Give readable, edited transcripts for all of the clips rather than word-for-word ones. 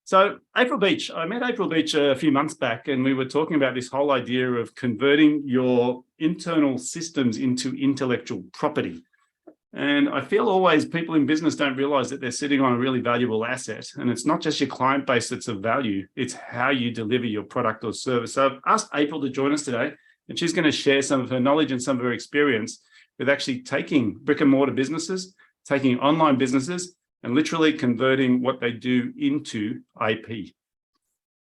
So April Beach, I met April Beach a few months back, and we were talking about this whole idea of converting your internal systems into intellectual property. And I feel always people in business don't realize that they're sitting on a really valuable asset. And it's not just your client base that's of value, it's how you deliver your product or service. So I've asked April to join us today, and she's going to share some of her knowledge and some of her experience with actually taking brick and mortar businesses, taking online businesses, and literally converting what they do into IP.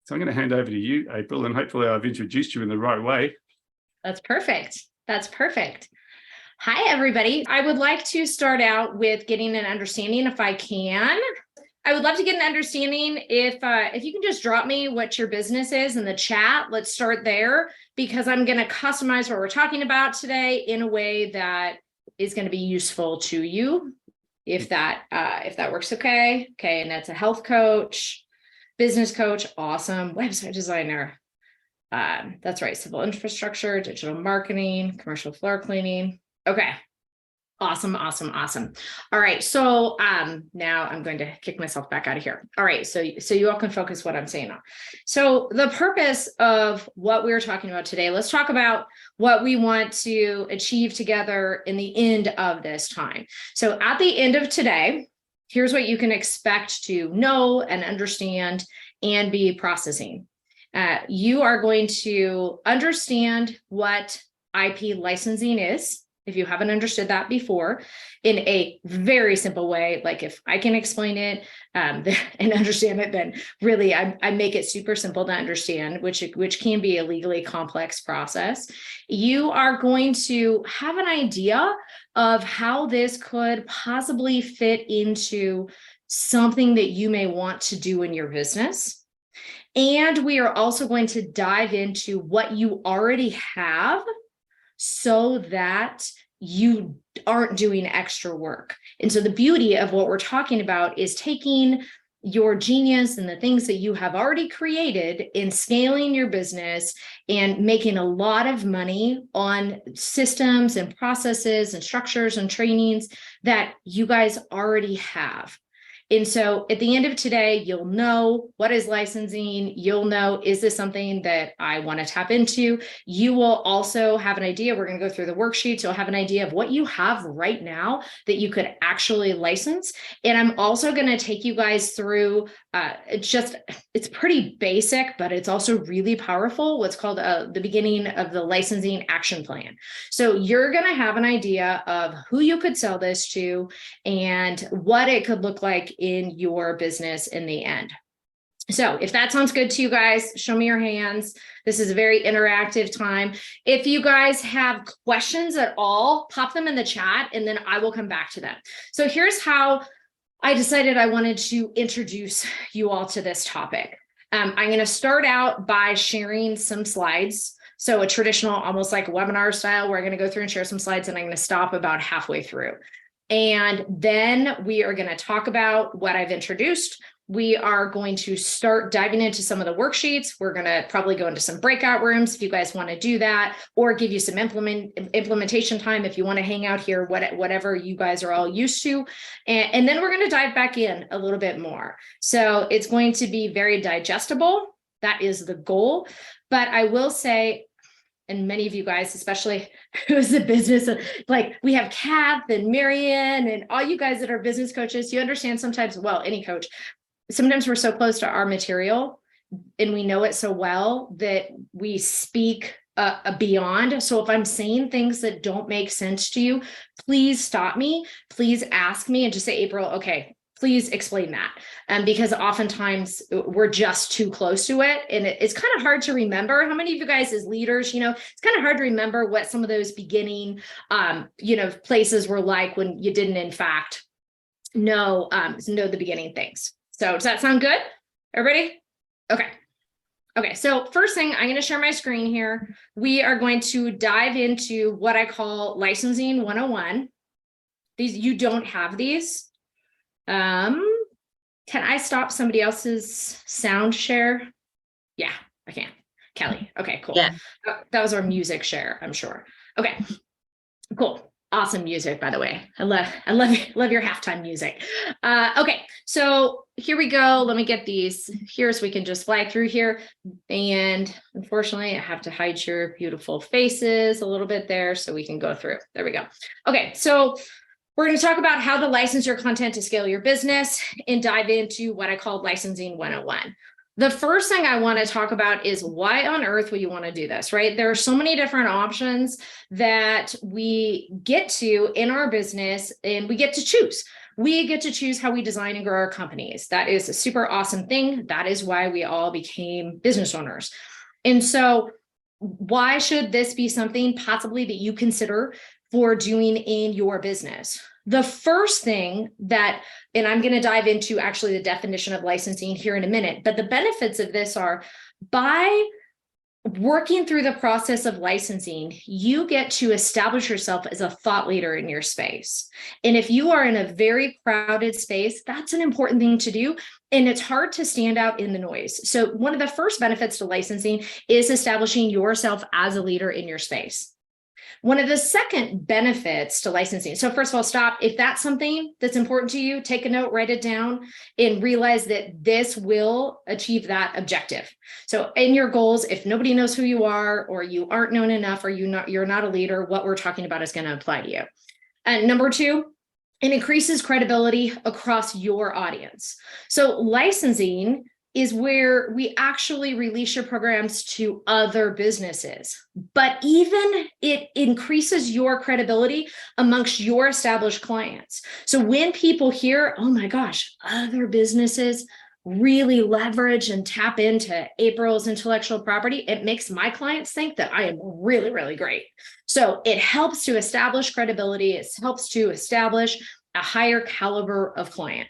So I'm going to hand over to you, April, and hopefully I've introduced you in the right way. That's perfect. That's perfect. Hi, everybody. I would like to start out with getting an understanding, if I can. I would love to get an understanding if you can just drop me what your business is in the chat. Let's start there, because I'm going to customize what we're talking about today in a way that is going to be useful to you. If that works, okay. Okay, and that's a health coach, business coach, awesome, website designer. That's right, civil infrastructure, digital marketing, commercial floor cleaning. Okay, awesome. All right, so now I'm going to kick myself back out of here. All right, so you all can focus what I'm saying on. So the purpose of what we're talking about today, let's talk about what we want to achieve together in the end of this time. So at the end of today, here's what you can expect to know and understand and be processing. You are going to understand what IP licensing is, if you haven't understood that before, in a very simple way. Like if I can explain it and understand it, then really I make it super simple to understand, which can be a legally complex process. You are going to have an idea of how this could possibly fit into something that you may want to do in your business. And we are also going to dive into what you already have, so that you aren't doing extra work. And so the beauty of what we're talking about is taking your genius and the things that you have already created in scaling your business and making a lot of money on systems and processes and structures and trainings that you guys already have. And so at the end of today, you'll know what is licensing. You'll know, is this something that I want to tap into? You will also have an idea. We're going to go through the worksheets. You'll have an idea of what you have right now that you could actually license. And I'm also going to take you guys through, it's pretty basic, but it's also really powerful, what's called the beginning of the licensing action plan. So you're going to have an idea of who you could sell this to and what it could look like in your business in the end. So if that sounds good to you guys, show me your hands. This is a very interactive time. If you guys have questions at all, pop them in the chat and then I will come back to them. So here's how I decided I wanted to introduce you all to this topic. I'm going to start out by sharing some slides. So a traditional, almost like webinar style, where I'm going to go through and share some slides, and I'm going to stop about halfway through. And then we are going to talk about what I've introduced. We are going to start diving into some of the worksheets. We're going to probably go into some breakout rooms if you guys want to do that, or give you some implementation time if you want to hang out here, whatever you guys are all used to. And then we're going to dive back in a little bit more. So it's going to be very digestible. That is the goal. But I will say, and many of you guys, especially who's the business, like we have Kath and Marianne and all you guys that are business coaches, you understand sometimes, well, any coach, sometimes we're so close to our material and we know it so well that we speak beyond. So if I'm saying things that don't make sense to you, please stop me, please ask me and just say, April, okay, please explain that. Because oftentimes we're just too close to it. And it's kind of hard to remember. How many of you guys as leaders, it's kind of hard to remember what some of those beginning, places were like when you didn't, in fact, know the beginning things. So does that sound good? Everybody? Okay. So first thing, I'm going to share my screen here. We are going to dive into what I call licensing 101. You don't have these. Can I stop somebody else's sound share? Yeah, I can. Kelly. Okay, cool. Yeah. That was our music share, I'm sure. Okay, cool. Awesome music, by the way. I love your halftime music. Okay, so here we go. Let me get these here so we can just fly through here. And unfortunately, I have to hide your beautiful faces a little bit there so we can go through. There we go. Okay, so we're going to talk about how to license your content to scale your business and dive into what I call licensing 101. The first thing I want to talk about is why on earth would you want to do this, right? There are so many different options that we get to in our business, and we get to choose. We get to choose how we design and grow our companies. That is a super awesome thing. That is why we all became business owners. And so why should this be something possibly that you consider for doing in your business? The first thing that, and I'm going to dive into actually the definition of licensing here in a minute, but the benefits of this are by working through the process of licensing, you get to establish yourself as a thought leader in your space. And if you are in a very crowded space, that's an important thing to do. And it's hard to stand out in the noise. So one of the first benefits to licensing is establishing yourself as a leader in your space. One of the second benefits to licensing. So first of all, stop. If that's something that's important to you, take a note, write it down, and realize that this will achieve that objective. So in your goals, if nobody knows who you are, or you aren't known enough, or you're not a leader, what we're talking about is going to apply to you. And number two, it increases credibility across your audience. So licensing is where we actually release your programs to other businesses. But even it increases your credibility amongst your established clients. So when people hear, oh my gosh, other businesses really leverage and tap into April's intellectual property, it makes my clients think that I am really, really great. So it helps to establish credibility. It helps to establish a higher caliber of client.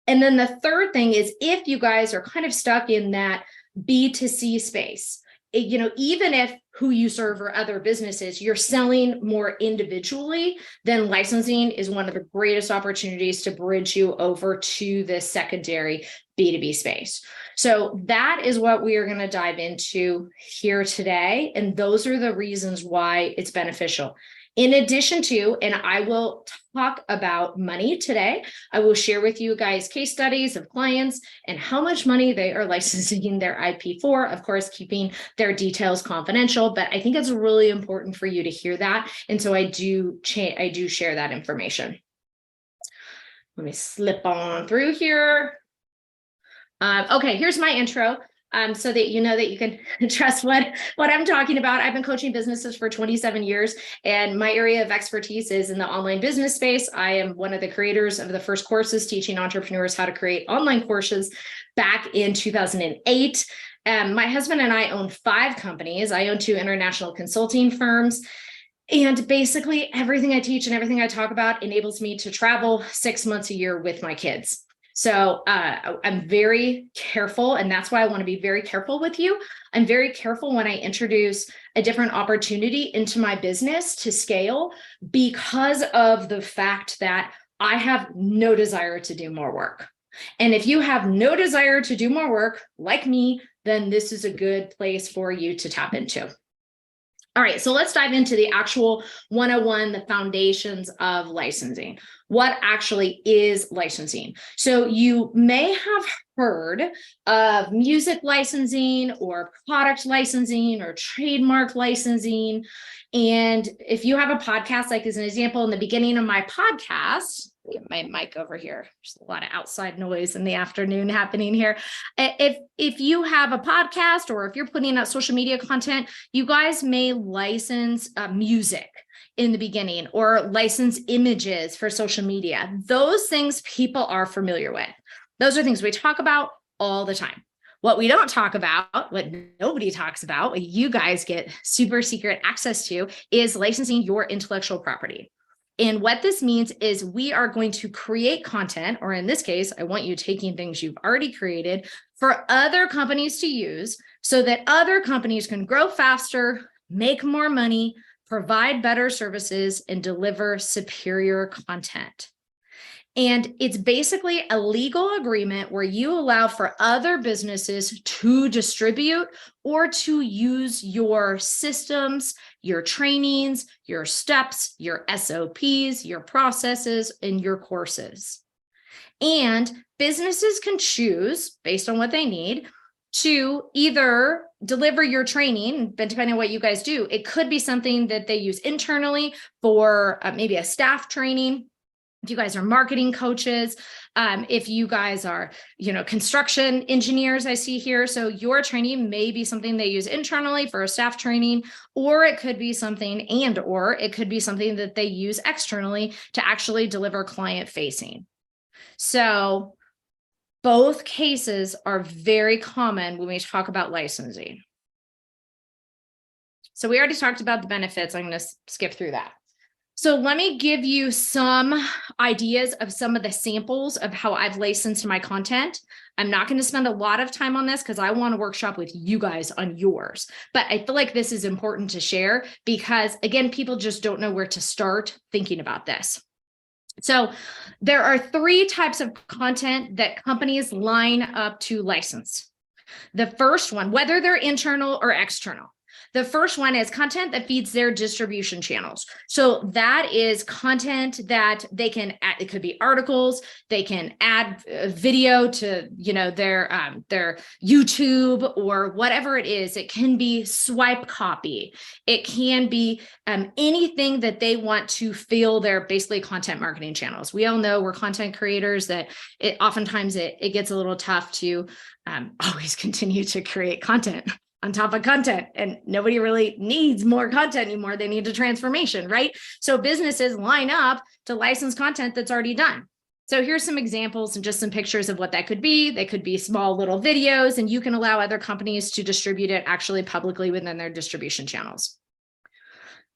And then the third thing is, if you guys are kind of stuck in that B2C space, even if who you serve are other businesses, you're selling more individually, then licensing is one of the greatest opportunities to bridge you over to the secondary B2B space. So that is what we are going to dive into here today. And those are the reasons why it's beneficial. In addition to, and I will talk about money today, I will share with you guys case studies of clients and how much money they are licensing their IP for, of course, keeping their details confidential, but I think it's really important for you to hear that. And so I do share that information. Let me slip on through here. Okay, here's my intro. So that you know that you can trust what I'm talking about. I've been coaching businesses for 27 years, and my area of expertise is in the online business space. I am one of the creators of the first courses teaching entrepreneurs how to create online courses back in 2008. My husband and I own 5 companies. I own 2 international consulting firms. And basically everything I teach and everything I talk about enables me to travel 6 months a year with my kids. So I'm very careful, and that's why I want to be very careful with you. I'm very careful when I introduce a different opportunity into my business to scale, because of the fact that I have no desire to do more work. And if you have no desire to do more work like me, then this is a good place for you to tap into. All right, so let's dive into the actual 101, the foundations of licensing. What actually is licensing? So you may have heard of music licensing or product licensing or trademark licensing. And if you have a podcast, like as an example, in the beginning of my podcast, get my mic over here. There's a lot of outside noise in the afternoon happening here. If you have a podcast, or if you're putting out social media content, you guys may license music in the beginning, or license images for social media. Those things people are familiar with. Those are things we talk about all the time. What we don't talk about, what nobody talks about, what you guys get super secret access to, is licensing your intellectual property. And what this means is we are going to create content, or in this case, I want you taking things you've already created for other companies to use, so that other companies can grow faster, make more money, provide better services, and deliver superior content. And it's basically a legal agreement where you allow for other businesses to distribute or to use your systems, your trainings, your steps, your SOPs, your processes, and your courses. And businesses can choose, based on what they need, to either deliver your training, but depending on what you guys do, it could be something that they use internally for maybe a staff training. If you guys are marketing coaches, if you guys are, construction engineers, I see here. So your training may be something they use internally for a staff training, or it could be something that they use externally to actually deliver client facing. So both cases are very common when we talk about licensing. So we already talked about the benefits. I'm going to skip through that. So let me give you some ideas of some of the samples of how I've licensed my content. I'm not going to spend a lot of time on this because I want to workshop with you guys on yours. But I feel like this is important to share because, again, people just don't know where to start thinking about this. So there are 3 types of content that companies line up to license. The first one, whether they're internal or external. The first one is content that feeds their distribution channels. So that is content that they can add. It could be articles. They can add video to, their YouTube or whatever it is. It can be swipe copy. It can be anything that they want to fill their basically content marketing channels. We all know we're content creators that oftentimes it gets a little tough to always continue to create content on top of content, and nobody really needs more content anymore. They need a transformation, right? So businesses line up to license content that's already done. So here's some examples and just some pictures of what that could be. They could be small little videos, and you can allow other companies to distribute it actually publicly within their distribution channels.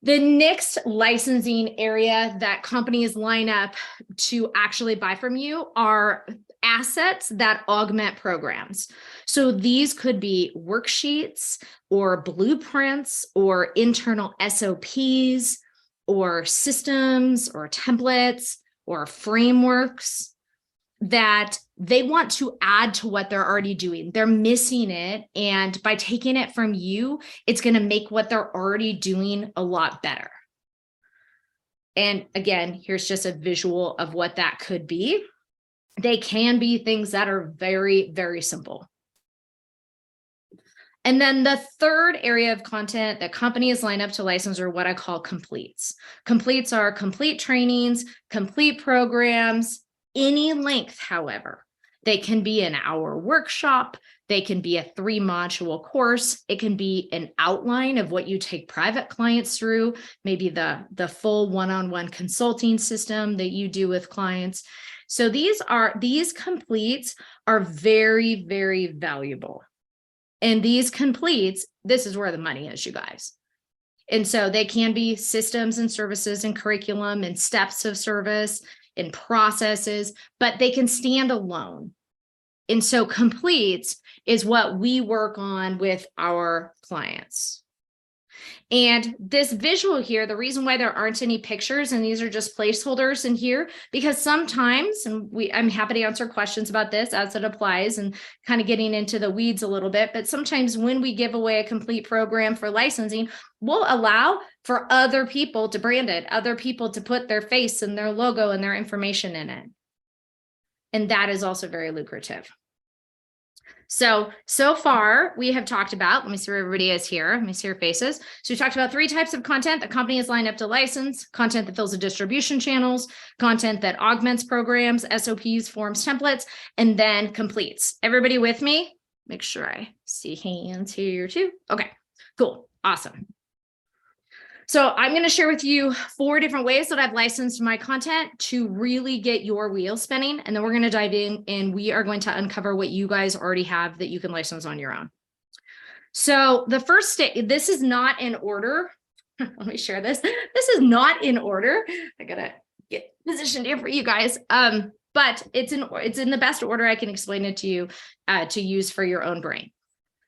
The next licensing area that companies line up to actually buy from you are assets that augment programs. So these could be worksheets or blueprints or internal SOPs or systems or templates or frameworks that they want to add to what they're already doing. They're missing it. And by taking it from you, it's going to make what they're already doing a lot better. And again, here's just a visual of what that could be. They can be things that are very, very simple. And then the third area of content that companies line up to license are what I call completes. Completes are complete trainings, complete programs, any length, however. They can be an hour workshop. They can be a 3-module course. It can be an outline of what you take private clients through, maybe the full one-on-one consulting system that you do with clients. So these completes are very, very valuable. And these completes, this is where the money is, you guys. And so they can be systems and services and curriculum and steps of service and processes, but they can stand alone. And so completes is what we work on with our clients. And this visual here, the reason why there aren't any pictures, and these are just placeholders in here, because sometimes, and I'm happy to answer questions about this as it applies and kind of getting into the weeds a little bit, but sometimes when we give away a complete program for licensing, we'll allow for other people to brand it, other people to put their face and their logo and their information in it. And that is also very lucrative. So far we have talked about, let me see where everybody is here. Let me see your faces. So we talked about 3 types of content that companies line up to license: content that fills the distribution channels, content that augments programs, SOPs, forms, templates, and then completes. Everybody with me? Make sure I see hands here too. Okay, cool. Awesome. So I'm going to share with you 4 different ways that I've licensed my content to really get your wheels spinning. And then we're going to dive in and we are going to uncover what you guys already have that you can license on your own. So the first stage, this is not in order. Let me share this. This is not in order. I got to get positioned here for you guys. But it's in the best order I can explain it to you to use for your own brain.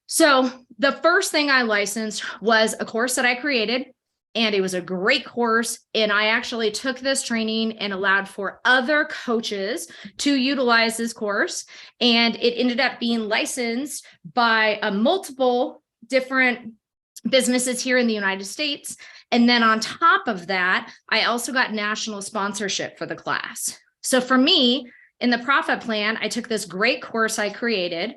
So the first thing I licensed was a course that I created. And it was a great course. And I actually took this training and allowed for other coaches to utilize this course. And it ended up being licensed by multiple different businesses here in the United States. And then on top of that, I also got national sponsorship for the class. So for me, in the profit plan, I took this great course I created.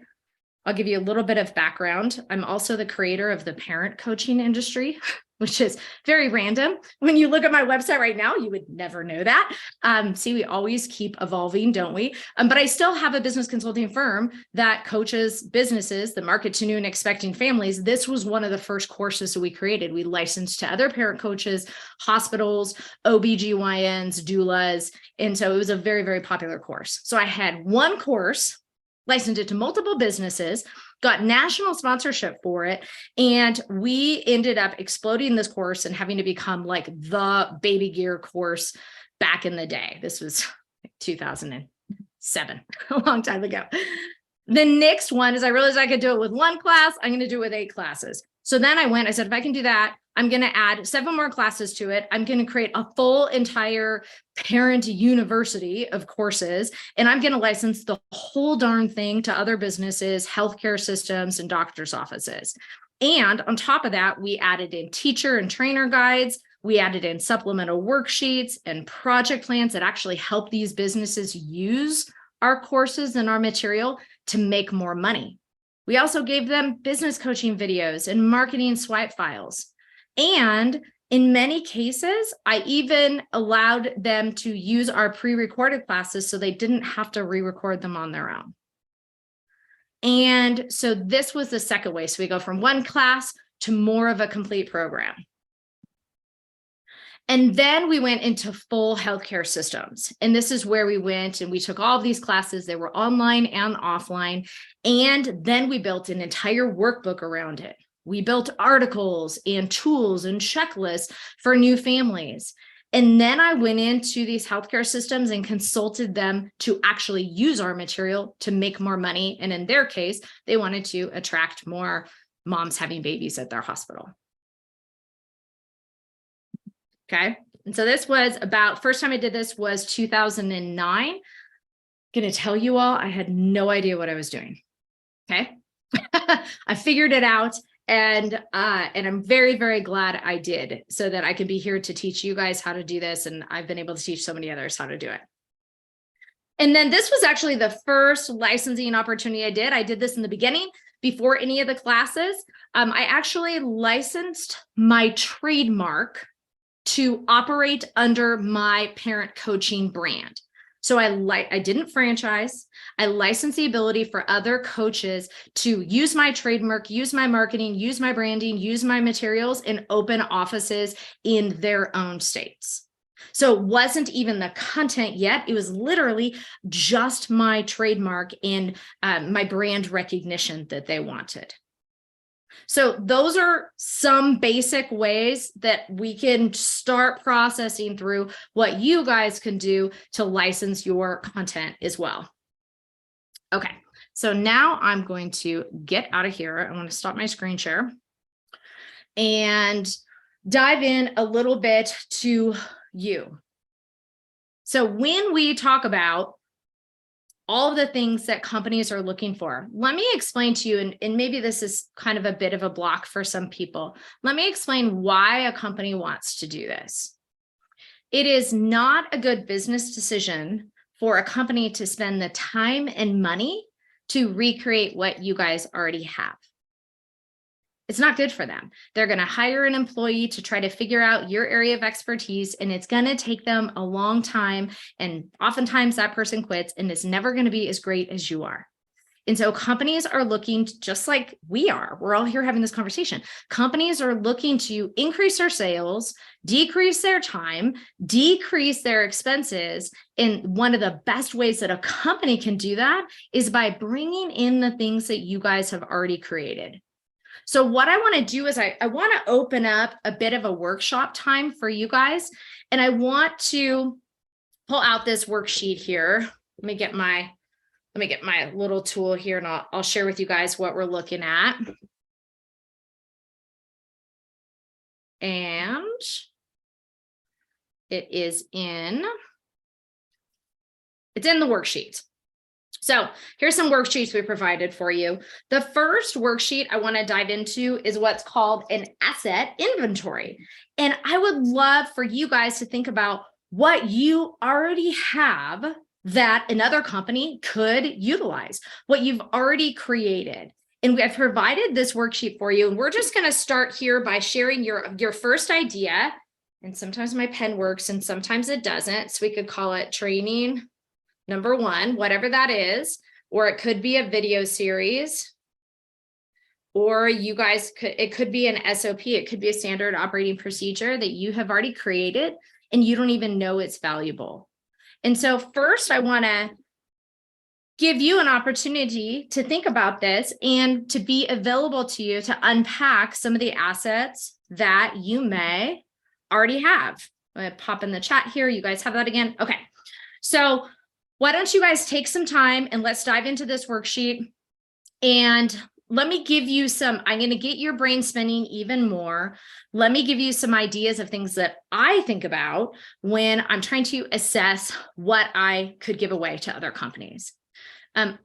I'll give you a little bit of background. I'm also the creator of the parent coaching industry, which is very random. When you look at my website right now, you would never know that. See, we always keep evolving, don't we? But I still have a business consulting firm that coaches businesses that market to new and expecting families. This was one of the first courses that we created. We licensed to other parent coaches, hospitals, OBGYNs, doulas. And so it was a very, very popular course. So I had one course, licensed it to multiple businesses, got national sponsorship for it. And we ended up exploding this course and having to become like the baby gear course back in the day. This was 2007, a long time ago. The next one is I realized I could do it with one class. I'm going to do it with 8 classes. So then I said, if I can do that, I'm going to add 7 more classes to it. I'm going to create a full entire parent university of courses, and I'm going to license the whole darn thing to other businesses, healthcare systems, and doctors' offices. And on top of that, we added in teacher and trainer guides. We added in supplemental worksheets and project plans that actually help these businesses use our courses and our material to make more money. We also gave them business coaching videos and marketing swipe files. And in many cases, I even allowed them to use our pre-recorded classes so they didn't have to re-record them on their own. And so this was the second way. So we go from one class to more of a complete program. And then we went into full healthcare systems. And this is where we went and we took all of these classes. They were online and offline. And then we built an entire workbook around it. We built articles and tools and checklists for new families. And then I went into these healthcare systems and consulted them to actually use our material to make more money. And in their case, they wanted to attract more moms having babies at their hospital. Okay. And so this was about, first time I did this was 2009. I'm going to tell you all, I had no idea what I was doing. Okay. I figured it out. And I'm very, very glad I did, so that I could be here to teach you guys how to do this. And I've been able to teach so many others how to do it. And then this was actually the first licensing opportunity I did. I did this in the beginning before any of the classes. I actually licensed my trademark to operate under my parent coaching brand. So I didn't franchise. I licensed the ability for other coaches to use my trademark, use my marketing, use my branding, use my materials, and open offices in their own states. So it wasn't even the content yet. It was literally just my trademark and my brand recognition that they wanted. So those are some basic ways that we can start processing through what you guys can do to license your content as well. Okay, so now I'm going to get out of here. I want to stop my screen share and dive in a little bit to you. So when we talk about all of the things that companies are looking for, let me explain to you, and maybe this is kind of a bit of a block for some people. Let me explain why a company wants to do this. It is not a good business decision for a company to spend the time and money to recreate what you guys already have. It's not good for them. They're going to hire an employee to try to figure out your area of expertise, and it's going to take them a long time. And oftentimes that person quits and it's never going to be as great as you are. And so companies are looking, just like we are, we're all here having this conversation. Companies are looking to increase their sales, decrease their time, decrease their expenses. And one of the best ways that a company can do that is by bringing in the things that you guys have already created. So what I want to do is I want to open up a bit of a workshop time for you guys. And I want to pull out this worksheet here. Let me get my little tool here, and I'll share with you guys what we're looking at. And it's in the worksheet. So here's some worksheets we provided for you. The first worksheet I want to dive into is what's called an asset inventory. And I would love for you guys to think about what you already have that another company could utilize, what you've already created. And I've provided this worksheet for you. And we're just going to start here by sharing your first idea. And sometimes my pen works and sometimes it doesn't. So we could call it training number 1, whatever that is, or it could be a video series, or you guys could, it could be an SOP. It could be a standard operating procedure that you have already created and you don't even know it's valuable. And so first I want to give you an opportunity to think about this and to be available to you to unpack some of the assets that you may already have. I'm going to pop in the chat here. You guys have that again? Okay. So why don't you guys take some time and let's dive into this worksheet. And let me give you I'm going to get your brain spinning even more. Let me give you some ideas of things that I think about when I'm trying to assess what I could give away to other companies.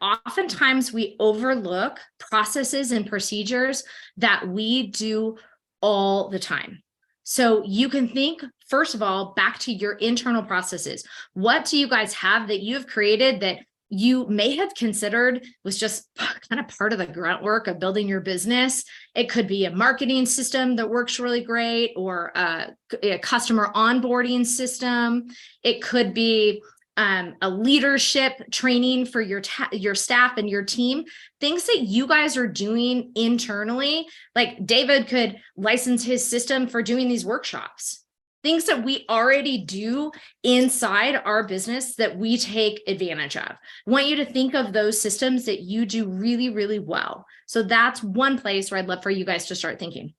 Oftentimes we overlook processes and procedures that we do all the time. So you can think, first of all, back to your internal processes. What do you guys have that you have created that you may have considered was just kind of part of the grunt work of building your business? It could be a marketing system that works really great, or a customer onboarding system. It could be a leadership training for your staff and your team, things that you guys are doing internally. Like David could license his system for doing these workshops, things that we already do inside our business that we take advantage of. I want you to think of those systems that you do really, really well. So that's one place where I'd love for you guys to start thinking.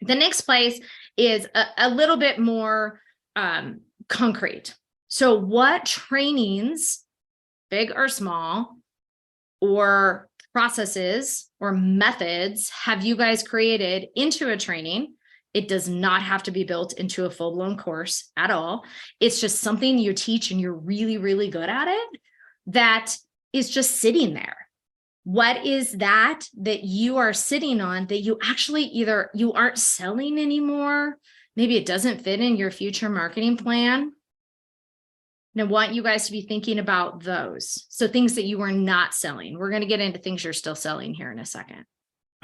The next place is a little bit more concrete. So what trainings, big or small, or processes or methods have you guys created into a training? It does not have to be built into a full-blown course at all. It's just something you teach and you're really, really good at it that is just sitting there. What is that you are sitting on that you actually either you aren't selling anymore? Maybe it doesn't fit in your future marketing plan. And I want you guys to be thinking about those. So things that you are not selling. We're going to get into things you're still selling here in a second.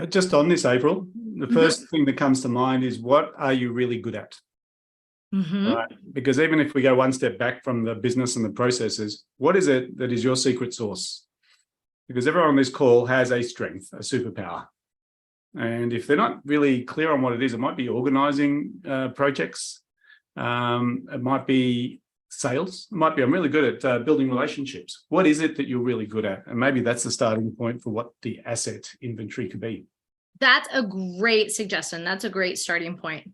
Just on this, April, the first thing that comes to mind is, what are you really good at? Right? Because even if we go one step back from the business and the processes, what is it that is your secret sauce? Because everyone on this call has a strength, a superpower. And if they're not really clear on what it is, it might be organizing projects. It might be sales. It might be, I'm really good at building relationships. What is it that you're really good at? And maybe that's the starting point for what the asset inventory could be. That's a great suggestion. That's a great starting point.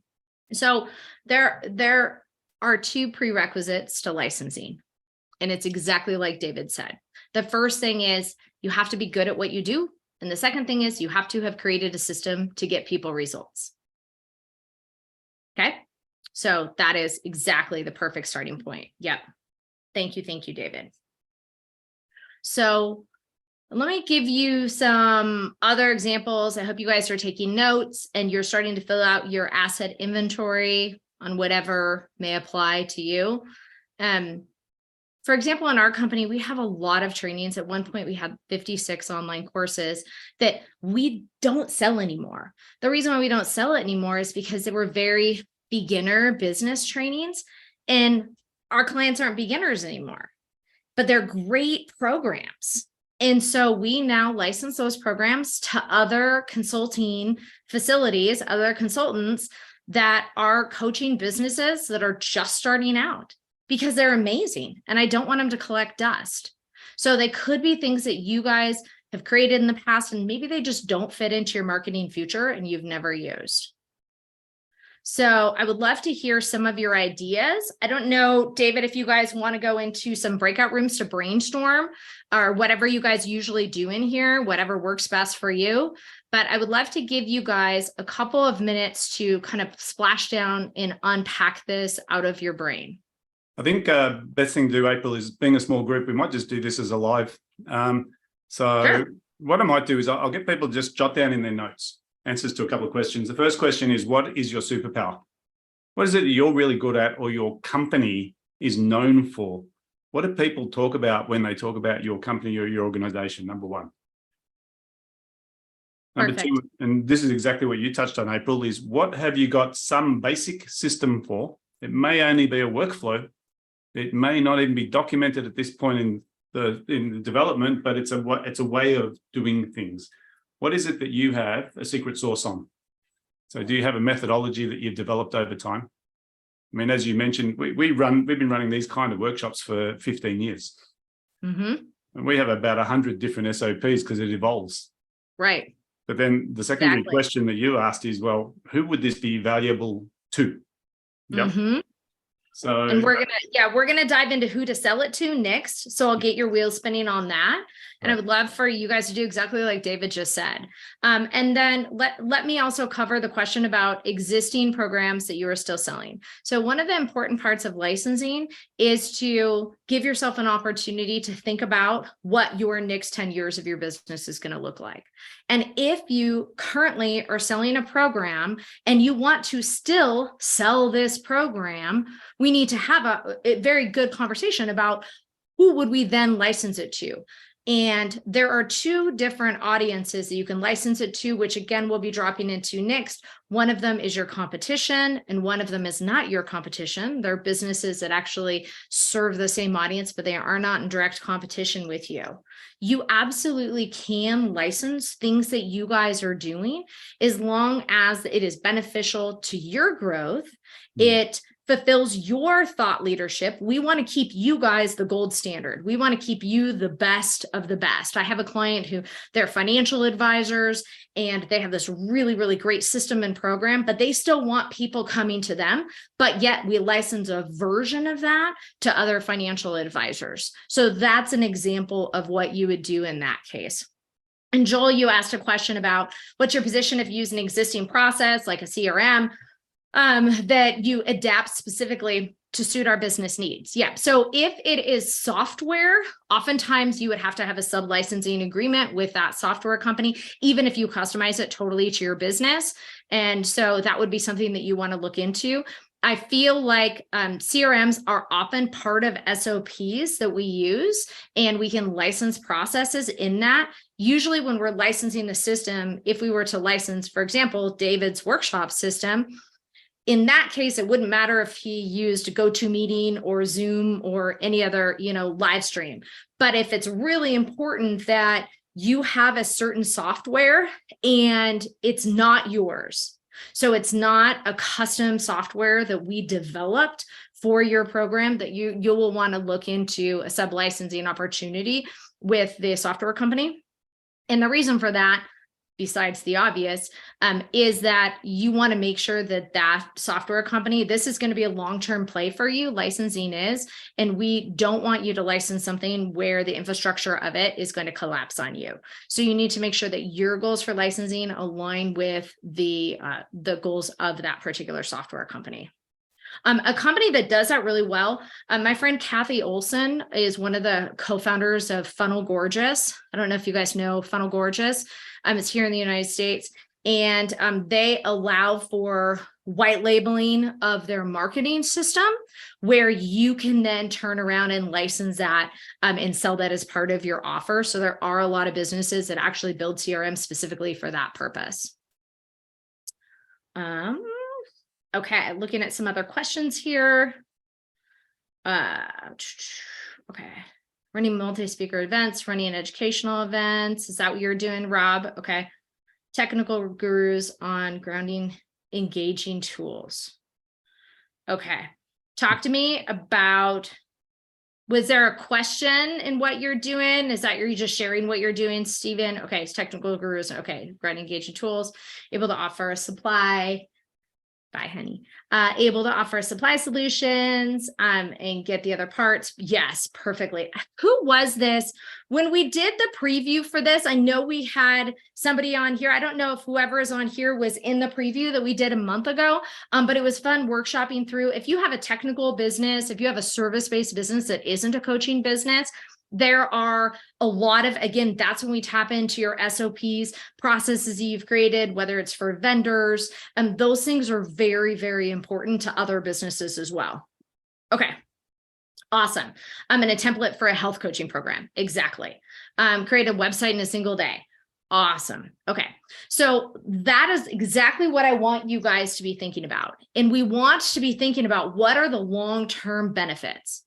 So there are 2 prerequisites to licensing. And it's exactly like David said. The first thing is you have to be good at what you do. And the second thing is you have to have created a system to get people results. Okay. So that is exactly the perfect starting point. Yep. Thank you, David. So let me give you some other examples. I hope you guys are taking notes and you're starting to fill out your asset inventory on whatever may apply to you. For example, in our company, we have a lot of trainings. At one point, we had 56 online courses that we don't sell anymore. The reason why we don't sell it anymore is because they were very beginner business trainings, and our clients aren't beginners anymore, but they're great programs. And so we now license those programs to other consulting facilities, other consultants that are coaching businesses that are just starting out, because they're amazing. And I don't want them to collect dust. So they could be things that you guys have created in the past, and maybe they just don't fit into your marketing future and you've never used. So I would love to hear some of your ideas. I don't know, David, if you guys want to go into some breakout rooms to brainstorm or whatever you guys usually do in here, whatever works best for you. But I would love to give you guys a couple of minutes to kind of splash down and unpack this out of your brain. I think best thing to do, April, is being a small group, we might just do this as a live. Sure. What I might do is I'll get people to just jot down in their notes answers to a couple of questions. The first question is, what is your superpower? What is it that you're really good at or your company is known for? What do people talk about when they talk about your company or your organization? Number one. Number Perfect. two, and this is exactly what you touched on, April, is what have you got some basic system for? It may only be a workflow. It may not even be documented at this point in the development, but it's a way of doing things. What is it that you have a secret sauce on? So do you have a methodology that you've developed over time? I mean, as you mentioned, we've been running these kind of workshops for 15 years. Mm-hmm. And we have about 100 different SOPs because it evolves. Right. But then the secondary question that you asked is, well, who would this be valuable to? Yep. Mm-hmm. So, and we're gonna dive into who to sell it to next. So I'll get your wheels spinning on that. And I would love for you guys to do exactly like David just said. And then let me also cover the question about existing programs that you are still selling. So one of the important parts of licensing is to give yourself an opportunity to think about what your next 10 years of your business is going to look like. And if you currently are selling a program and you want to still sell this program, we need to have a very good conversation about who would we then license it to. And there are two different audiences that you can license it to, which again, we'll be dropping into next. One of them is your competition, and one of them is not your competition. They're businesses that actually serve the same audience, but they are not in direct competition with you. You absolutely can license things that you guys are doing as long as it is beneficial to your growth. It fulfills your thought leadership. We want to keep you guys the gold standard. We want to keep you the best of the best. I have a client who they're financial advisors and they have this really, really great system and program, but they still want people coming to them. But yet we license a version of that to other financial advisors. So that's an example of what you would do in that case. And Joel, you asked a question about what's your position if you use an existing process like a CRM that you adapt specifically to suit our business needs. Yeah. So if it is software, oftentimes you would have to have a sub-licensing agreement with that software company, even if you customize it totally to your business. And so that would be something that you want to look into. I feel like CRMs are often part of SOPs that we use, and we can license processes in that. Usually when we're licensing the system, if we were to license, for example, David's workshop system, in that case, it wouldn't matter if he used GoToMeeting or Zoom or any other, live stream. But if it's really important that you have a certain software and it's not yours, so it's not a custom software that we developed for your program, that you will want to look into a sub-licensing opportunity with the software company. And the reason for that, besides the obvious, is that you want to make sure that that software company, this is going to be a long-term play for you, licensing is, and we don't want you to license something where the infrastructure of it is going to collapse on you. So you need to make sure that your goals for licensing align with the goals of that particular software company. A company that does that really well, my friend Kathy Olson is one of the co-founders of Funnel Gorgeous. I don't know if you guys know Funnel Gorgeous. It's here in the United States, and they allow for white labeling of their marketing system, where you can then turn around and license that and sell that as part of your offer. So there are a lot of businesses that actually build CRM specifically for that purpose. Okay, looking at some other questions here. Okay. Running multi-speaker events, running educational events. Is that what you're doing, Rob? Okay. Technical gurus on grounding, engaging tools. Okay. Talk to me about, was there a question in what you're doing? Is that you're just sharing what you're doing, Stephen? Okay. It's technical gurus. Okay. Grounding, engaging tools, able to offer a supply. Bye, honey. Able to offer supply solutions and get the other parts. Yes, perfectly. Who was this? When we did the preview for this, I know we had somebody on here. I don't know if whoever is on here was in the preview that we did a month ago, but it was fun workshopping through. If you have a technical business, if you have a service-based business that isn't a coaching business, there are a lot of, again, that's when we tap into your SOPs, processes you've created, whether it's for vendors, and those things are very, very important to other businesses as well. Okay. Awesome. I'm in a template for a health coaching program. Exactly. Create a website in a single day. Awesome. Okay. So that is exactly what I want you guys to be thinking about. And we want to be thinking about what are the long-term benefits.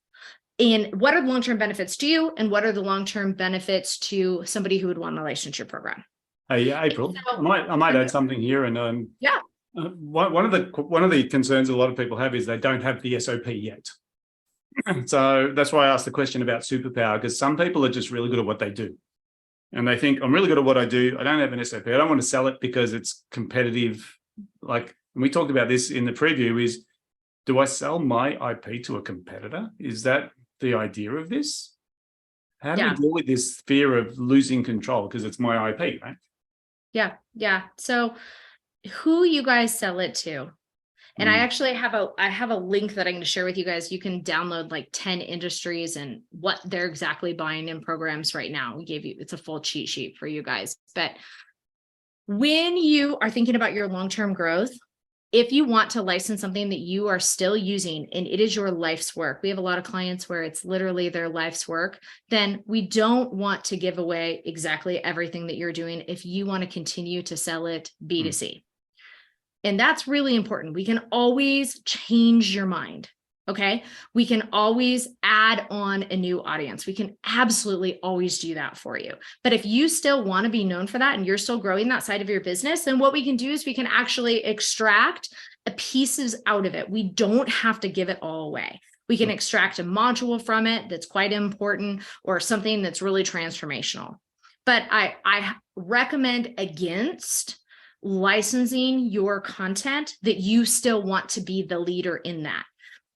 And what are the long-term benefits to you? And what are the long-term benefits to somebody who would want a licensure program? Hey, April, So, I might add something here. And yeah, one of the concerns a lot of people have is they don't have the SOP yet. So that's why I asked the question about superpower, because some people are just really good at what they do. And they think, I'm really good at what I do. I don't have an SOP. I don't want to sell it because it's competitive. Like, and we talked about this in the preview, is do I sell my IP to a competitor? Is that the idea of this? How do we deal with this fear of losing control because it's my IP, right? Yeah. So who you guys sell it to? And I actually have a link that I'm going to share with you guys. You can download like 10 industries and what they're exactly buying in programs right now. We gave you, it's a full cheat sheet for you guys. But when you are thinking about your long-term growth, if you want to license something that you are still using and it is your life's work, we have a lot of clients where it's literally their life's work, then we don't want to give away exactly everything that you're doing if you want to continue to sell it B2C. And that's really important. We can always change your mind. Okay. We can always add on a new audience. We can absolutely always do that for you. But if you still want to be known for that and you're still growing that side of your business, then what we can do is we can actually extract pieces out of it. We don't have to give it all away. We can extract a module from it that's quite important or something that's really transformational. But I recommend against licensing your content that you still want to be the leader in that.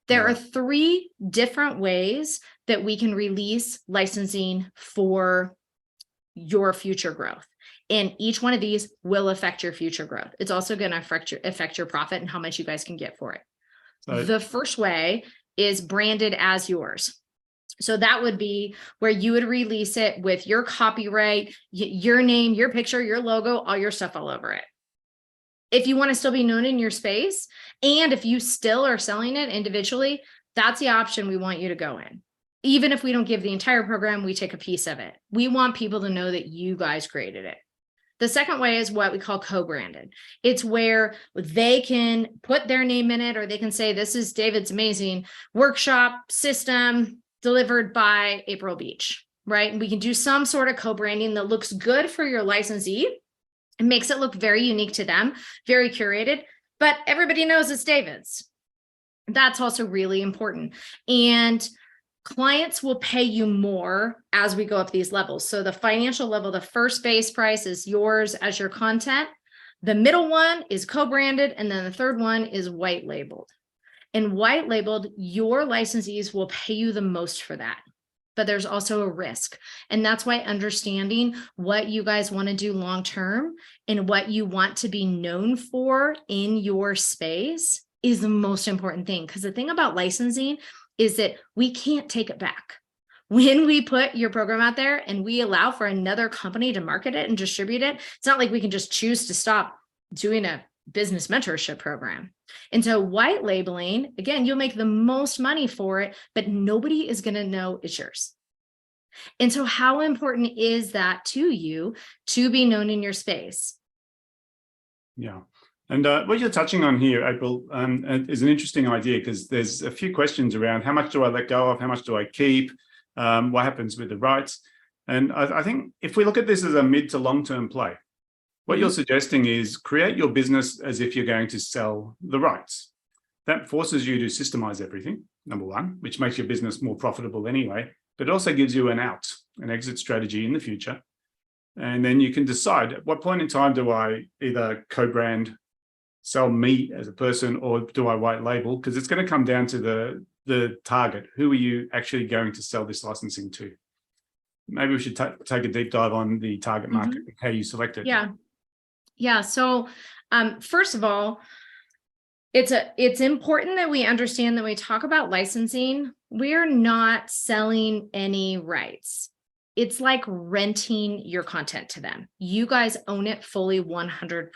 There are 3 different ways that we can release licensing for your future growth. And each one of these will affect your future growth. It's also going to affect your profit and how much you guys can get for it. So, the first way is branded as yours. So that would be where you would release it with your copyright, your name, your picture, your logo, all your stuff all over it. If you want to still be known in your space, and if you still are selling it individually, that's the option we want you to go in. Even if we don't give the entire program, we take a piece of it. We want people to know that you guys created it. The second way is what we call co-branded. It's where they can put their name in it, or they can say, this is David's amazing workshop system delivered by April Beach, right? And we can do some sort of co-branding that looks good for your licensee. It makes it look very unique to them, very curated, but everybody knows it's David's. That's also really important. And clients will pay you more as we go up these levels. So the financial level, the first base price is yours as your content. The middle one is co-branded. And then the third one is white labeled. And white labeled, your licensees will pay you the most for that. But there's also a risk. And that's why understanding what you guys want to do long-term and what you want to be known for in your space is the most important thing. Because the thing about licensing is that we can't take it back. When we put your program out there and we allow for another company to market it and distribute it, it's not like we can just choose to stop doing a business mentorship program. And so white labeling, again, you'll make the most money for it, but nobody is going to know it's yours. And so how important is that to you to be known in your space? Yeah. And what you're touching on here, April, is an interesting idea, because there's a few questions around how much do I let go of? How much do I keep? What happens with the rights? And I think if we look at this as a mid to long-term play, what you're suggesting is create your business as if you're going to sell the rights. That forces you to systemize everything, number one, which makes your business more profitable anyway, but also gives you an out, an exit strategy in the future. And then you can decide at what point in time do I either co-brand, sell me as a person, or do I white label? Because it's going to come down to the target. Who are you actually going to sell this licensing to? Maybe we should take a deep dive on the target market, and how you select it. Yeah. So first of all, it's important that we understand that when we talk about licensing, we're not selling any rights. It's like renting your content to them. You guys own it fully 100%,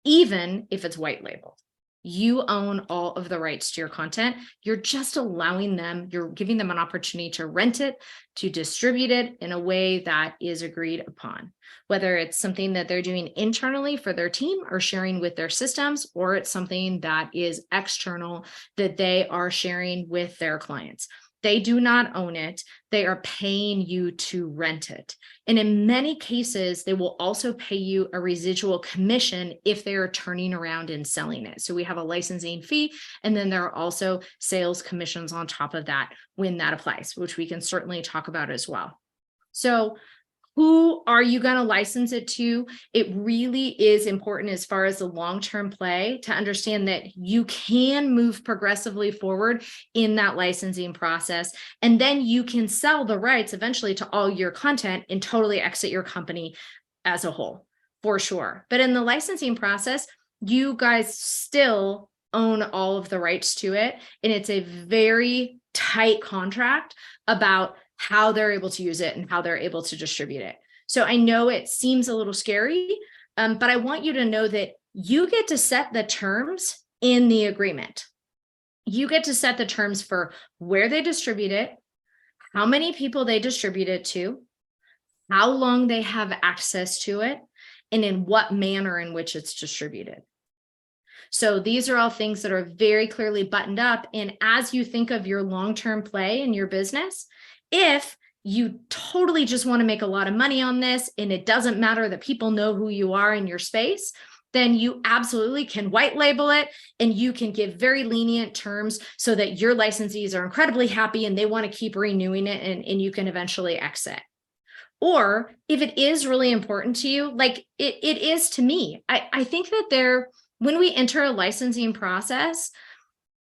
even if it's white labeled. You own all of the rights to your content. You're just allowing them, you're giving them an opportunity to rent it, to distribute it in a way that is agreed upon, whether it's something that they're doing internally for their team or sharing with their systems, or it's something that is external that they are sharing with their clients. They do not own it. They are paying you to rent it. And in many cases, they will also pay you a residual commission if they are turning around and selling it. So we have a licensing fee, and then there are also sales commissions on top of that when that applies, which we can certainly talk about as well. So who are you going to license it to? It really is important as far as the long-term play to understand that you can move progressively forward in that licensing process. And then you can sell the rights eventually to all your content and totally exit your company as a whole, for sure. But in the licensing process, you guys still own all of the rights to it. And it's a very tight contract about how they're able to use it and how they're able to distribute it. So I know it seems a little scary, but I want you to know that you get to set the terms in the agreement. You get to set the terms for where they distribute it, how many people they distribute it to, how long they have access to it, and in what manner in which it's distributed. So these are all things that are very clearly buttoned up. And as you think of your long-term play in your business, if you totally just want to make a lot of money on this and it doesn't matter that people know who you are in your space, then you absolutely can white label it, and you can give very lenient terms so that your licensees are incredibly happy and they want to keep renewing it, and you can eventually exit. Or if it is really important to you, like it is to me, I think that when we enter a licensing process,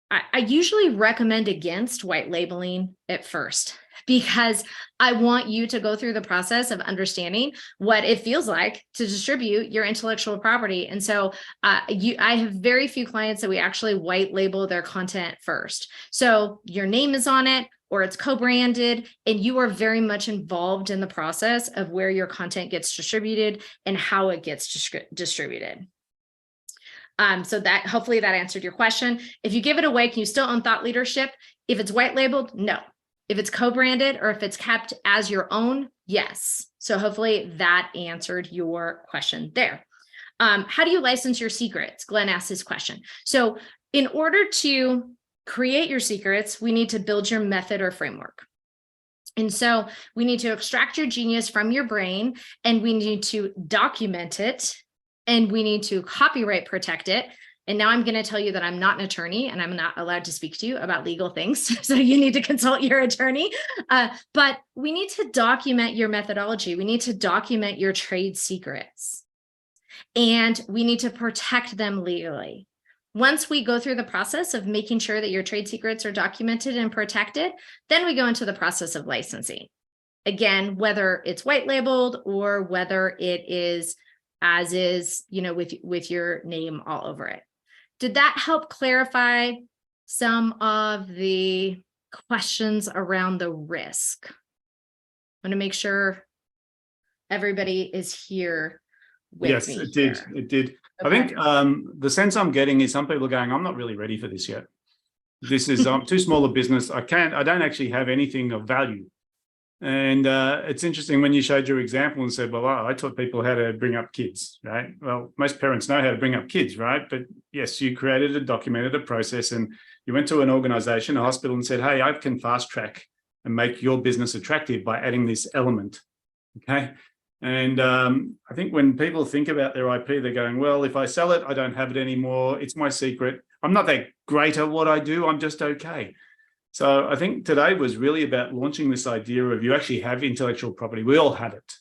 I usually recommend against white labeling at first, because I want you to go through the process of understanding what it feels like to distribute your intellectual property. And so I have very few clients that we actually white label their content first. So your name is on it, or it's co-branded, and you are very much involved in the process of where your content gets distributed and how it gets distributed. So that hopefully that answered your question. If you give it away, can you still own thought leadership? If it's white labeled, no. If it's co-branded or if it's kept as your own, yes. So hopefully that answered your question there. How do you license your secrets? Glenn asked this question. So in order to create your secrets, we need to build your method or framework. And so we need to extract your genius from your brain, and we need to document it, and we need to copyright protect it. And now I'm going to tell you that I'm not an attorney and I'm not allowed to speak to you about legal things. So you need to consult your attorney. But we need to document your methodology. We need to document your trade secrets. And we need to protect them legally. Once we go through the process of making sure that your trade secrets are documented and protected, then we go into the process of licensing. Again, whether it's white labeled or whether it is as is, with your name all over it. Did that help clarify some of the questions around the risk? I want to make sure everybody is here with me. Yes, it did. Okay. I think the sense I'm getting is some people are going, I'm not really ready for this yet. This is too small a business. I don't actually have anything of value. And it's interesting when you showed your example and said, well, I taught people how to bring up kids, right? Well, most parents know how to bring up kids, right? But yes, you created and documented a process, and you went to an organization, a hospital, and said, hey, I can fast track and make your business attractive by adding this element, okay? And I think when people think about their IP, they're going, well, if I sell it, I don't have it anymore. It's my secret. I'm not that great at what I do. I'm just okay. So I think today was really about launching this idea of you actually have intellectual property. We all have it,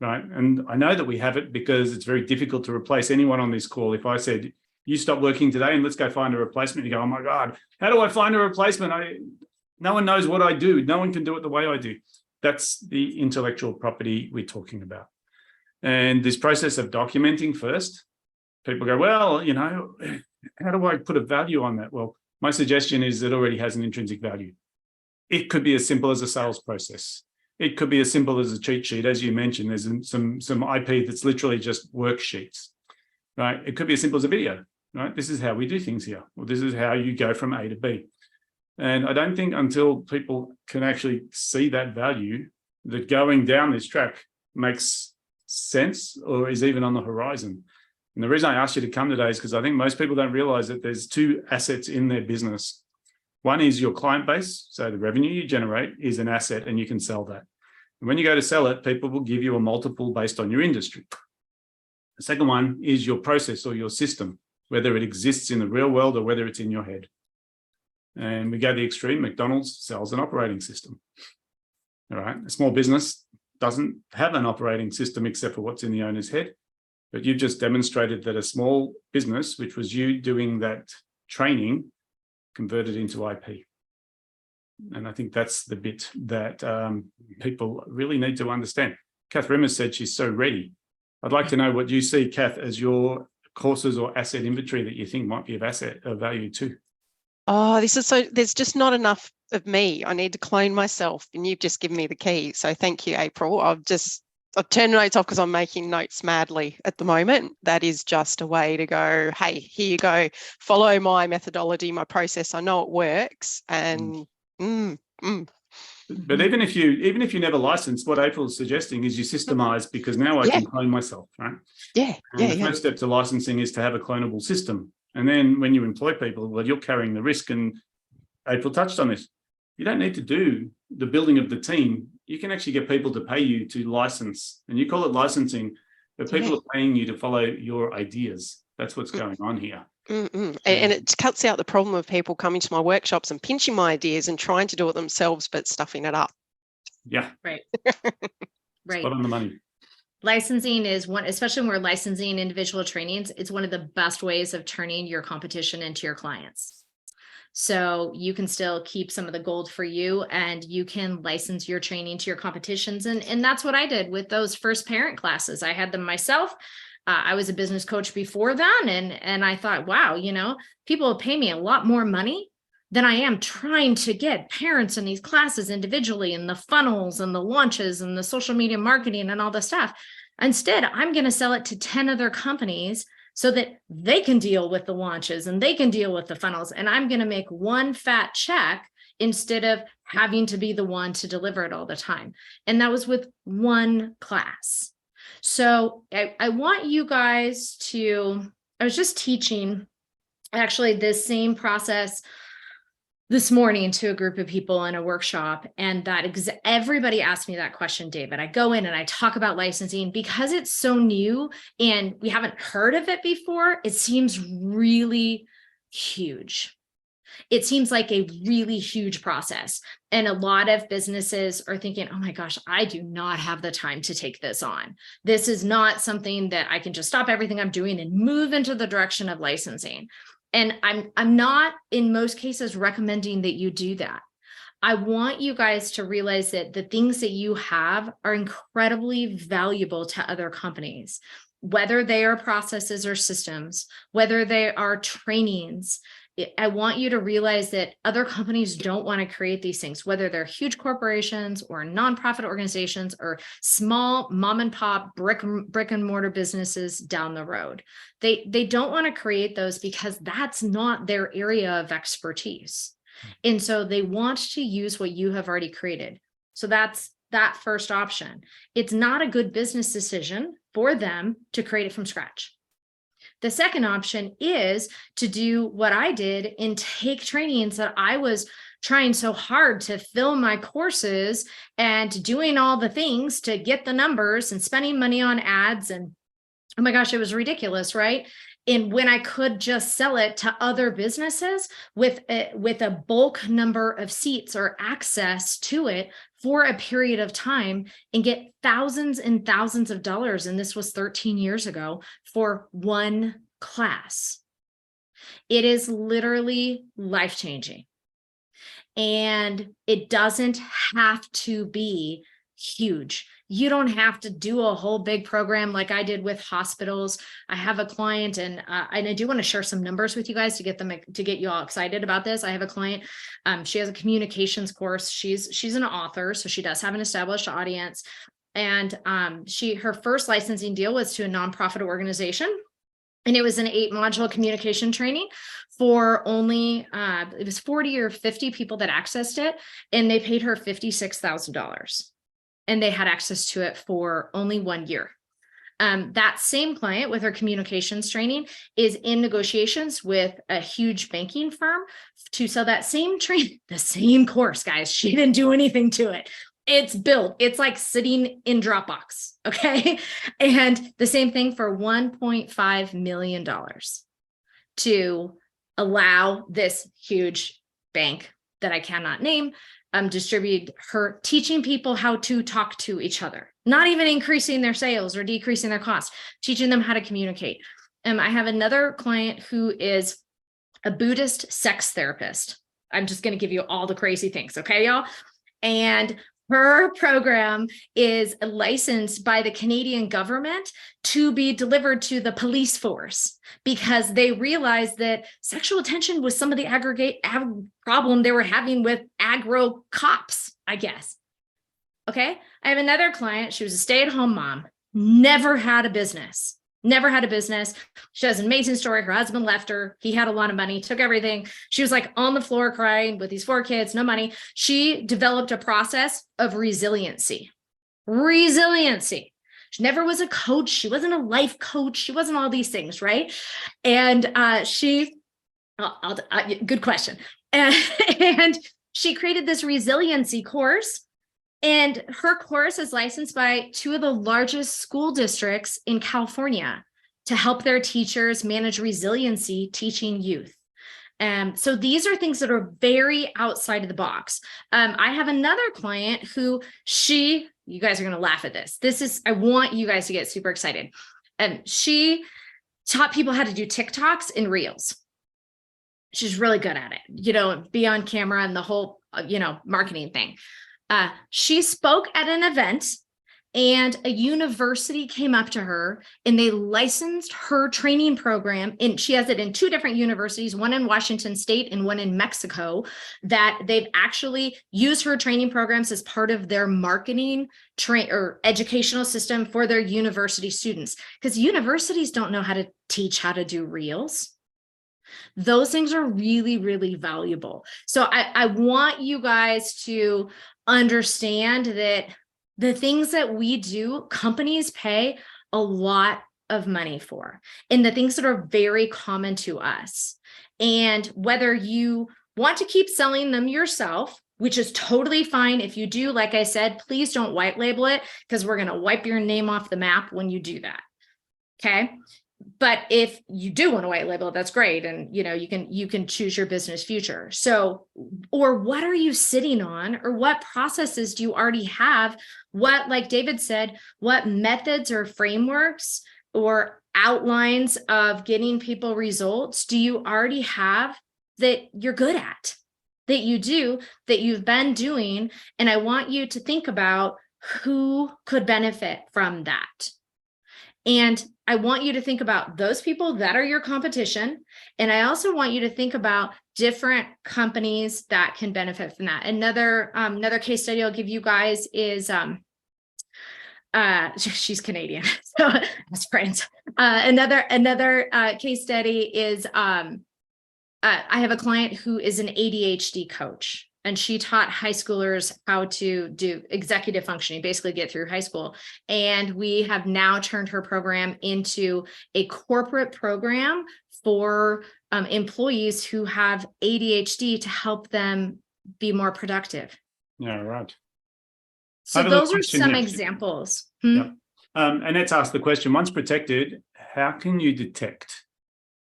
right? And I know that we have it because it's very difficult to replace anyone on this call. If I said, You stop working today and let's go find a replacement. You go, oh my God, how do I find a replacement? No one knows what I do. No one can do it the way I do. That's the intellectual property we're talking about. And this process of documenting first, people go, well, how do I put a value on that? Well, my suggestion is it already has an intrinsic value. It could be as simple as a sales process. It could be as simple as a cheat sheet. As you mentioned, there's some IP that's literally just worksheets, right? It could be as simple as a video, right? This is how we do things here. Well, this is how you go from A to B. And I don't think until people can actually see that value, that going down this track makes sense or is even on the horizon. And the reason I asked you to come today is because I think most people don't realize that there's two assets in their business. One is your client base. So the revenue you generate is an asset and you can sell that. And when you go to sell it, people will give you a multiple based on your industry. The second one is your process or your system, whether it exists in the real world or whether it's in your head. And we go to the extreme, McDonald's sells an operating system. All right. A small business doesn't have an operating system except for what's in the owner's head. But you've just demonstrated that a small business, which was you doing that training, converted into IP. And I think that's the bit that people really need to understand. Kath Rimmer said she's so ready. I'd like to know what you see, Kath, as your courses or asset inventory that you think might be of value too. Oh, there's just not enough of me. I need to clone myself, and you've just given me the key. So thank you, April. I've turned notes off because I'm making notes madly at the moment. That is just a way to go, hey, here you go. Follow my methodology, my process. I know it works. And But even if you never license, what April's suggesting is you systemize, because now I can clone myself, right? The first step to licensing is to have a clonable system. And then when you employ people, well, you're carrying the risk. And April touched on this. You don't need to do the building of the team. You can actually get people to pay you to license, and you call it licensing, but people are paying you to follow your ideas. That's what's going on here. And it cuts out the problem of people coming to my workshops and pinching my ideas and trying to do it themselves, but stuffing it up. Yeah. Right. Right. Spot on the money. Licensing is one, especially when we're licensing individual trainings, it's one of the best ways of turning your competition into your clients. So you can still keep some of the gold for you, and you can license your training to your competitions. And that's what I did with those first parent classes. I had them myself. I was a business coach before then. And I thought, wow, people will pay me a lot more money than I am trying to get parents in these classes individually, and the funnels and the launches and the social media marketing and all the stuff. Instead, I'm going to sell it to 10 other companies so that they can deal with the launches and they can deal with the funnels. And I'm going to make one fat check instead of having to be the one to deliver it all the time. And that was with one class. So I want you guys to, I was just teaching actually this same process this morning to a group of people in a workshop, and everybody asked me that question, David. I go in and I talk about licensing because it's so new and we haven't heard of it before. It seems really huge. It seems like a really huge process. And a lot of businesses are thinking, oh my gosh, I do not have the time to take this on. This is not something that I can just stop everything I'm doing and move into the direction of licensing. And I'm not in most cases recommending that you do that. I want you guys to realize that the things that you have are incredibly valuable to other companies, whether they are processes or systems, whether they are trainings. I want you to realize that other companies don't want to create these things, whether they're huge corporations or nonprofit organizations or small mom and pop brick and mortar businesses down the road. They don't want to create those because that's not their area of expertise. And so they want to use what you have already created. So that's that first option. It's not a good business decision for them to create it from scratch. The second option is to do what I did and take trainings that I was trying so hard to fill my courses and doing all the things to get the numbers and spending money on ads. And oh my gosh, it was ridiculous, right? And when I could just sell it to other businesses with a bulk number of seats or access to it for a period of time and get thousands and thousands of dollars. And this was 13 years ago for one class. It is literally life-changing. And it doesn't have to be huge. You don't have to do a whole big program like I did with hospitals. I have a client, and I do want to share some numbers with you guys to get you all excited about this. I have a client. She has a communications course. She's an author, so she does have an established audience. And her first licensing deal was to a nonprofit organization. And it was an 8-module communication training for only, it was 40 or 50 people that accessed it. And they paid her $56,000. And they had access to it for only 1 year. That same client with her communications training is in negotiations with a huge banking firm to sell that same training, the same course, guys. She didn't do anything to it. It's built. It's like sitting in Dropbox. Okay. And the same thing for $1.5 million to allow this huge bank that I cannot name distribute her, teaching people how to talk to each other, not even increasing their sales or decreasing their costs, teaching them how to communicate. I have another client who is a Buddhist sex therapist. I'm just going to give you all the crazy things. Okay, y'all. And her program is licensed by the Canadian government to be delivered to the police force because they realized that sexual tension was some of the problem they were having with aggro cops, I guess. Okay. I have another client. She was a stay-at-home mom, never had a business. She has an amazing story. Her husband left her. He had a lot of money, took everything. She was like on the floor crying with these 4 kids, no money. She developed a process of resiliency. She never was a coach. She wasn't a life coach. She wasn't all these things, right? And good question. And she created this resiliency course. And her course is licensed by 2 of the largest school districts in California to help their teachers manage resiliency teaching youth. So these are things that are very outside of the box. I have another client who you guys are going to laugh at this. I want you guys to get super excited. She taught people how to do TikToks and Reels. She's really good at it, be on camera and the whole, marketing thing. She spoke at an event and a university came up to her and they licensed her training program. And she has it in 2 different universities, one in Washington State and one in Mexico, that they've actually used her training programs as part of their marketing or educational system for their university students. Because universities don't know how to teach how to do Reels. Those things are really, really valuable. So I want you guys to understand that the things that we do, companies pay a lot of money for, and the things that are very common to us. And whether you want to keep selling them yourself, which is totally fine. If you do, like I said, please don't white label it because we're going to wipe your name off the map when you do that. Okay. But if you do want to white label it, that's great. And, you can choose your business future. So, or what are you sitting on, or what processes do you already have? What, like David said, what methods or frameworks or outlines of getting people results do you already have that you're good at, that you've been doing? And I want you to think about who could benefit from that. And I want you to think about those people that are your competition. And I also want you to think about different companies that can benefit from that. Another case study I'll give you guys is, she's Canadian, so that's friends. Another case study is, I have a client who is an ADHD coach. And she taught high schoolers how to do executive functioning, basically get through high school. And we have now turned her program into a corporate program for employees who have ADHD to help them be more productive. Yeah, right. So those are some examples. Yeah. And let's ask the question, once protected, how can you detect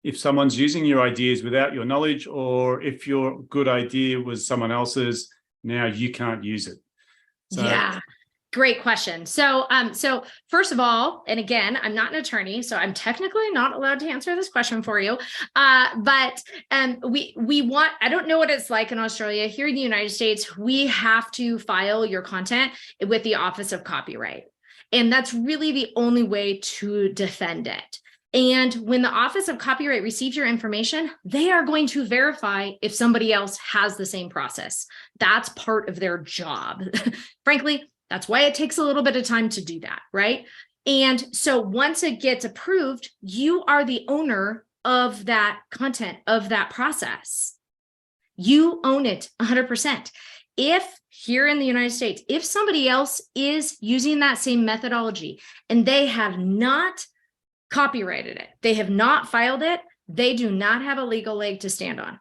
if someone's using your ideas without your knowledge, or if your good idea was someone else's, now you can't use it? So yeah. Great question. So first of all, and again, I'm not an attorney, so I'm technically not allowed to answer this question for you. But we want, I don't know what it's like in Australia. Here in the United States, we have to file your content with the Office of Copyright. And that's really the only way to defend it. And when the Office of Copyright receives your information, they are going to verify if somebody else has the same process. That's part of their job. Frankly, that's why it takes a little bit of time to do that, right? And so once it gets approved, you are the owner of that content, of that process. You own it 100%. If here in the United States, if somebody else is using that same methodology and they have not copyrighted it, they have not filed it, they do not have a legal leg to stand on.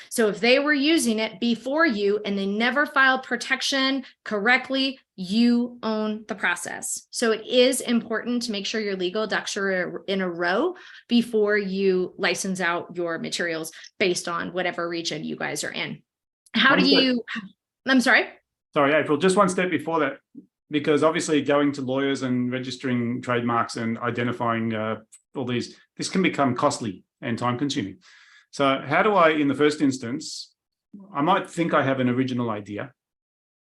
So if they were using it before you and they never filed protection correctly, you own the process. So it is important to make sure your legal ducks are in a row before you license out your materials based on whatever region you guys are in. How do you, I'm sorry? Sorry, April, just one step before that, because obviously going to lawyers and registering trademarks and identifying all these, this can become costly and time consuming. So how do I, in the first instance, I might think I have an original idea.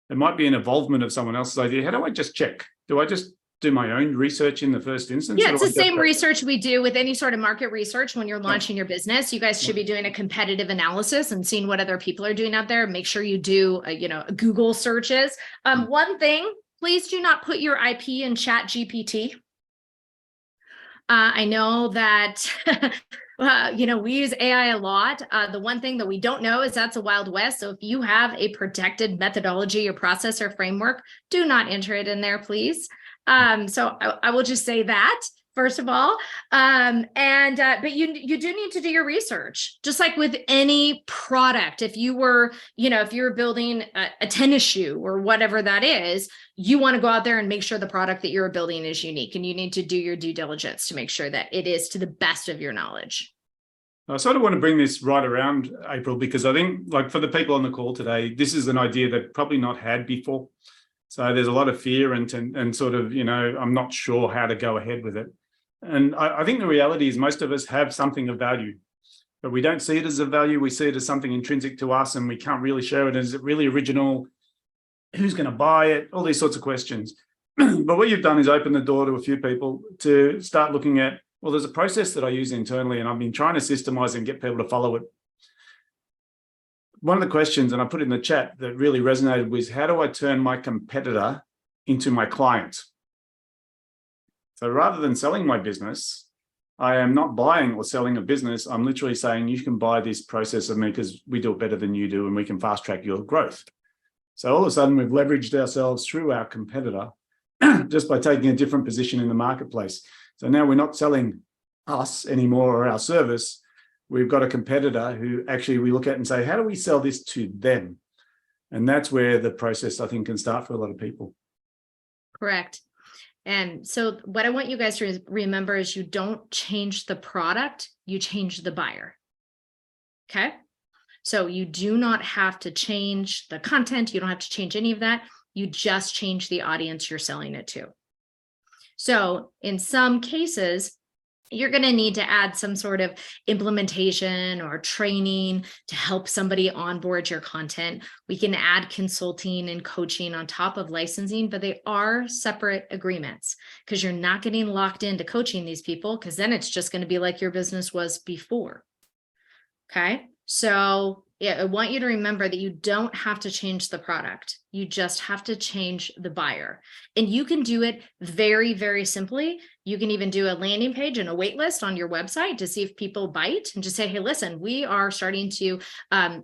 It might be an evolvement of someone else's idea. How do I just check? Do I just do my own research in the first instance? Yeah, it's the same research we do with any sort of market research when you're launching your business. You guys should be doing a competitive analysis and seeing what other people are doing out there. Make sure you do, Google searches. One thing, please do not put your IP in ChatGPT. I know that we use AI a lot. The one thing that we don't know is that's a Wild West. So if you have a protected methodology or process or framework, do not enter it in there, please. So I will just say that, first of all. But you do need to do your research, just like with any product. If you were, if you're building a tennis shoe or whatever that is, you want to go out there and make sure the product that you're building is unique, and you need to do your due diligence to make sure that it is to the best of your knowledge. I sort of want to bring this right around, April, because I think, like, for the people on the call today, this is an idea that probably not had before. So there's a lot of fear and sort of, I'm not sure how to go ahead with it. And I think the reality is most of us have something of value, but we don't see it as a value. We see it as something intrinsic to us, and we can't really share it. Is it really original? Who's going to buy it? All these sorts of questions. But what you've done is open the door to a few people to start looking at, well, there's a process that I use internally, and I've been trying to systemize and get people to follow it. One of the questions, and I put it in the chat, that really resonated was, how do I turn my competitor into my client? So rather than selling my business, I am not buying or selling a business. I'm literally saying, you can buy this process of me because we do it better than you do, and we can fast track your growth. So all of a sudden, we've leveraged ourselves through our competitor just by taking a different position in the marketplace. So now we're not selling us anymore or our service. We've got a competitor who actually we look at and say, how do we sell this to them? And that's where the process, I think, can start for a lot of people. Correct. And so what I want you guys to remember is you don't change the product, you change the buyer. Okay? So you do not have to change the content. You don't have to change any of that. You just change the audience you're selling it to. So in some cases, you're going to need to add some sort of implementation or training to help somebody onboard your content. We can add consulting and coaching on top of licensing, but they are separate agreements, because you're not getting locked into coaching these people, because then it's just going to be like your business was before. Okay. So I want you to remember that you don't have to change the product. You just have to change the buyer. And you can do it very, very simply. You can even do a landing page and a wait list on your website to see if people bite, and just say, hey, listen, we are starting to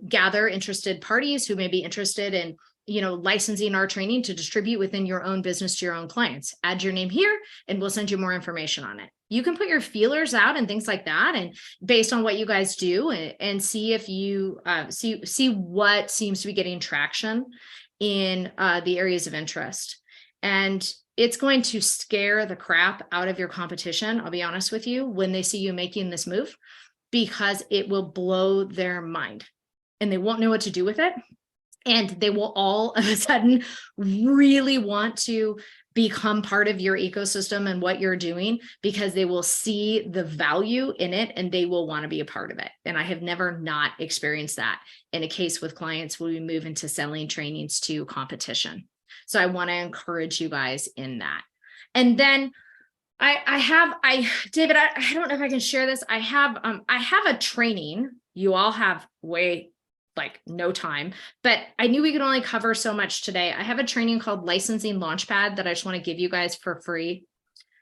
gather interested parties who may be interested in licensing our training to distribute within your own business to your own clients. Add your name here and we'll send you more information on it. You can put your feelers out and things like that, and based on what you guys do, and see if you see what seems to be getting traction in the areas of interest. And it's going to scare the crap out of your competition, I'll be honest with you, when they see you making this move, because it will blow their mind and they won't know what to do with it. And they will all of a sudden really want to become part of your ecosystem and what you're doing, because they will see the value in it and they will want to be a part of it. And I have never not experienced that in a case with clients when we move into selling trainings to competition. So I want to encourage you guys in that. And then David, I don't know if I can share this. I have a training. You all have no time, but I knew we could only cover so much today. I have a training called Licensing Launchpad that I just want to give you guys for free.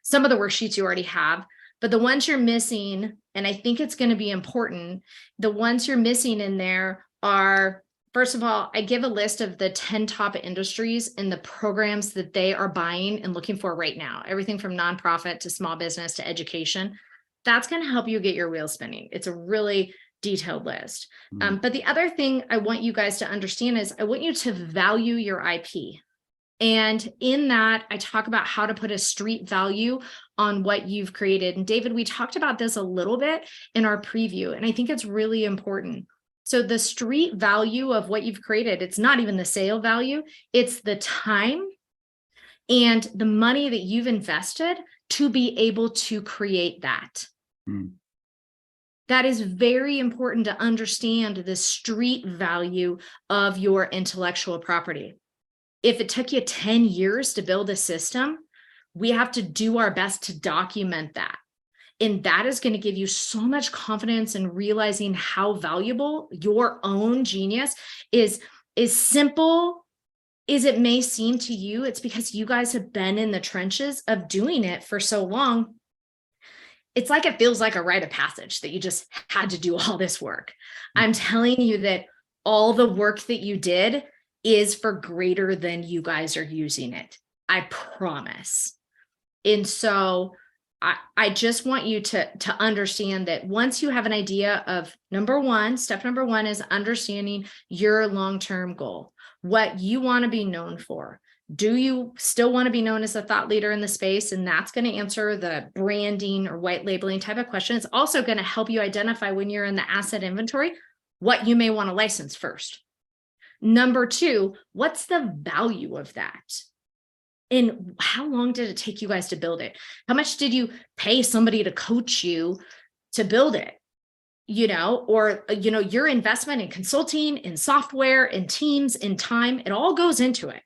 Some of the worksheets you already have, but the ones you're missing, and I think it's going to be important, the ones you're missing in there are, first of all, I give a list of the 10 top industries and the programs that they are buying and looking for right now. Everything from nonprofit to small business to education. That's going to help you get your wheels spinning. It's a really detailed list. But the other thing I want you guys to understand is I want you to value your IP. And in that, I talk about how to put a street value on what you've created. And David, we talked about this a little bit in our preview, and I think it's really important. So the street value of what you've created, it's not even the sale value, it's the time and the money that you've invested to be able to create that. That is very important to understand the street value of your intellectual property. If it took you 10 years to build a system, we have to do our best to document that. And that is going to give you so much confidence in realizing how valuable your own genius is. As simple as it may seem to you, it's because you guys have been in the trenches of doing it for so long. It's like it feels like a rite of passage that you just had to do all this work. I'm telling you that all the work that you did is for greater than you guys are using it. I promise. And so I just want you to understand that once you have an idea of step number one is understanding your long-term goal, what you want to be known for. Do you still want to be known as a thought leader in the space? And that's going to answer the branding or white labeling type of question. It's also going to help you identify when you're in the asset inventory, what you may want to license first. Number two, what's the value of that? And how long did it take you guys to build it? How much did you pay somebody to coach you to build it? Your investment in consulting, in software, in teams, in time, it all goes into it.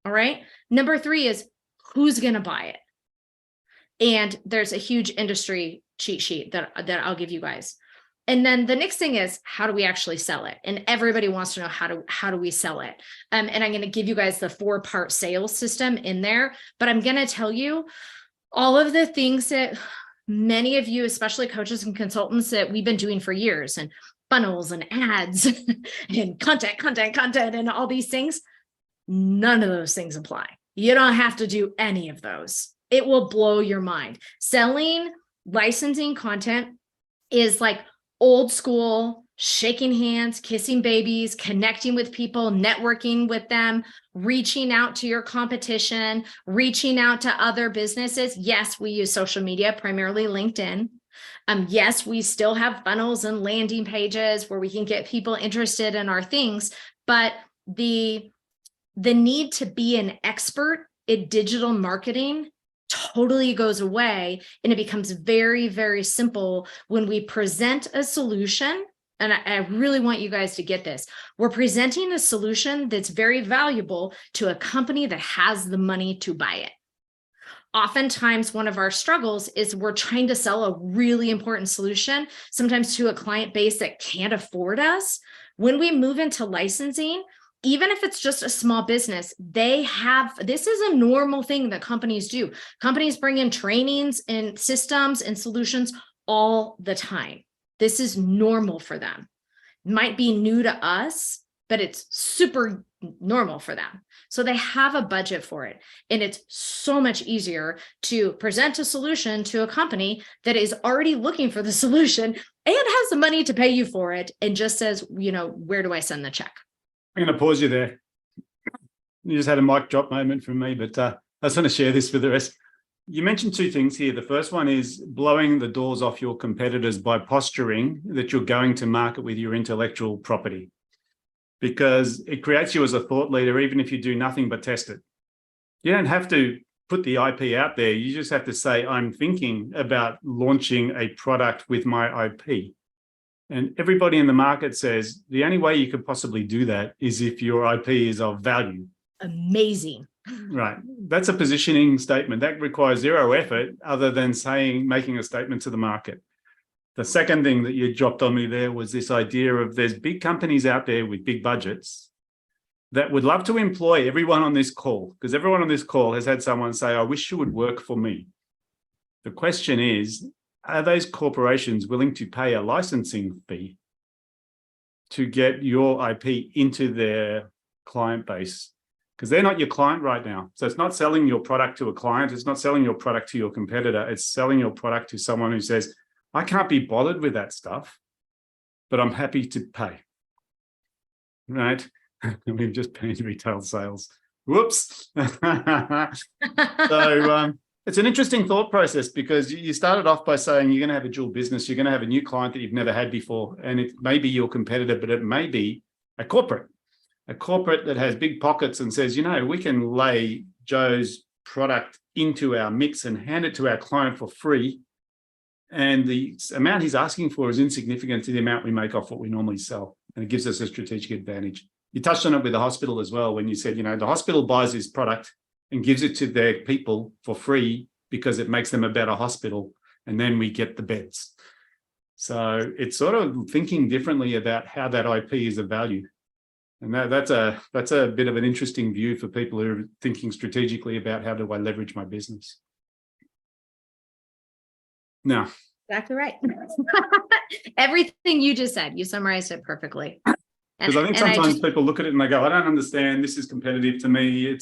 All right. Number three is who's going to buy it? And there's a huge industry cheat sheet that I'll give you guys. And then the next thing is, how do we actually sell it? And everybody wants to know how do we sell it? And I'm going to give you guys the 4-part sales system in there, but I'm going to tell you all of the things that many of you, especially coaches and consultants, that we've been doing for years, and funnels and ads and content and all these things. None of those things apply. You don't have to do any of those. It will blow your mind. Selling, licensing content is like old school, shaking hands, kissing babies, connecting with people, networking with them, reaching out to your competition, reaching out to other businesses. Yes, we use social media, primarily LinkedIn. Yes, we still have funnels and landing pages where we can get people interested in our things, but the need to be an expert in digital marketing totally goes away, and it becomes very, very simple when we present a solution. And I really want you guys to get this. We're presenting a solution that's very valuable to a company that has the money to buy it. Oftentimes, one of our struggles is we're trying to sell a really important solution, sometimes to a client base that can't afford us. When we move into licensing, even if it's just a small business, this is a normal thing that companies do. Companies bring in trainings and systems and solutions all the time. This is normal for them. It might be new to us, but it's super normal for them. So they have a budget for it. And it's so much easier to present a solution to a company that is already looking for the solution and has the money to pay you for it and just says, where do I send the check? I'm going to pause you there. You just had a mic drop moment from me, but I just want to share this with the rest. You mentioned two things here. The first one is blowing the doors off your competitors by posturing that you're going to market with your intellectual property. because it creates you as a thought leader, even if you do nothing but test it. You don't have to put the IP out there. You just have to say, I'm thinking about launching a product with my IP. And everybody in the market says the only way you could possibly do that is if your IP is of value. Amazing. Right. That's a positioning statement. That requires zero effort other than making a statement to the market. The second thing that you dropped on me there was this idea of there's big companies out there with big budgets that would love to employ everyone on this call, because everyone on this call has had someone say, I wish you would work for me. The question is, are those corporations willing to pay a licensing fee to get your IP into their client base? Because they're not your client right now. So it's not selling your product to a client. It's not selling your product to your competitor. It's selling your product to someone who says, I can't be bothered with that stuff, but I'm happy to pay. Right? We've just been in retail sales. Whoops. So it's an interesting thought process, because you started off by saying you're going to have a dual business. You're going to have a new client that you've never had before. And it may be your competitor, but it may be a corporate that has big pockets and says, we can lay Joe's product into our mix and hand it to our client for free. And the amount he's asking for is insignificant to the amount we make off what we normally sell. And it gives us a strategic advantage. You touched on it with the hospital as well, when you said, the hospital buys this product and gives it to their people for free because it makes them a better hospital. And then we get the beds. So it's sort of thinking differently about how that IP is of value. And that's a bit of an interesting view for people who are thinking strategically about how do I leverage my business. Now, Exactly right. Everything you just said, you summarized it perfectly. Because I think sometimes people look at it and they go, I don't understand. This is competitive to me.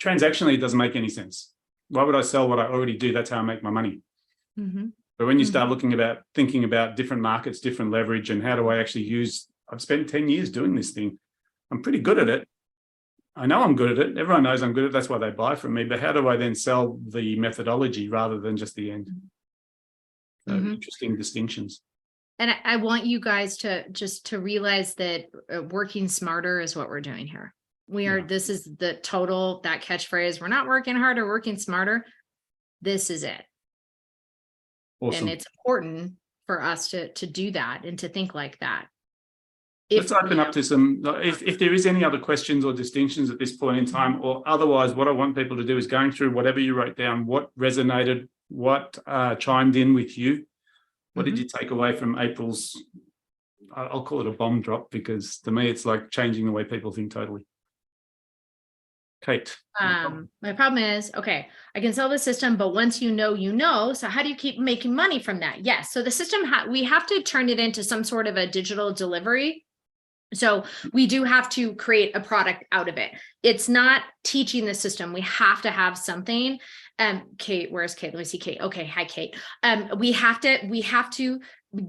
Transactionally, it doesn't make any sense. Why would I sell what I already do? That's how I make my money. Mm-hmm. But when you start thinking about different markets, different leverage, and how do I actually I've spent 10 years doing this thing. I'm pretty good at it. I know I'm good at it. Everyone knows I'm good at it. That's why they buy from me. But how do I then sell the methodology rather than just the end? So interesting distinctions. And I want you guys to realize that working smarter is what we're doing here. This is that catchphrase. We're not working harder, working smarter. This is it. Awesome. And it's important for us to do that and to think like that. Let's open up to some, if there is any other questions or distinctions at this point in time, or otherwise, what I want people to do is going through whatever you wrote down, what resonated, what chimed in with you. What did you take away from April's, I'll call it a bomb drop, because to me, it's like changing the way people think totally. Kate. My problem is, okay, I can sell the system, but once you know, so how do you keep making money from that? Yes. So the system, we have to turn it into some sort of a digital delivery. So we do have to create a product out of it. It's not teaching the system. We have to have something. Kate, where's Kate? Let me see Kate. Okay. Hi, Kate. We have to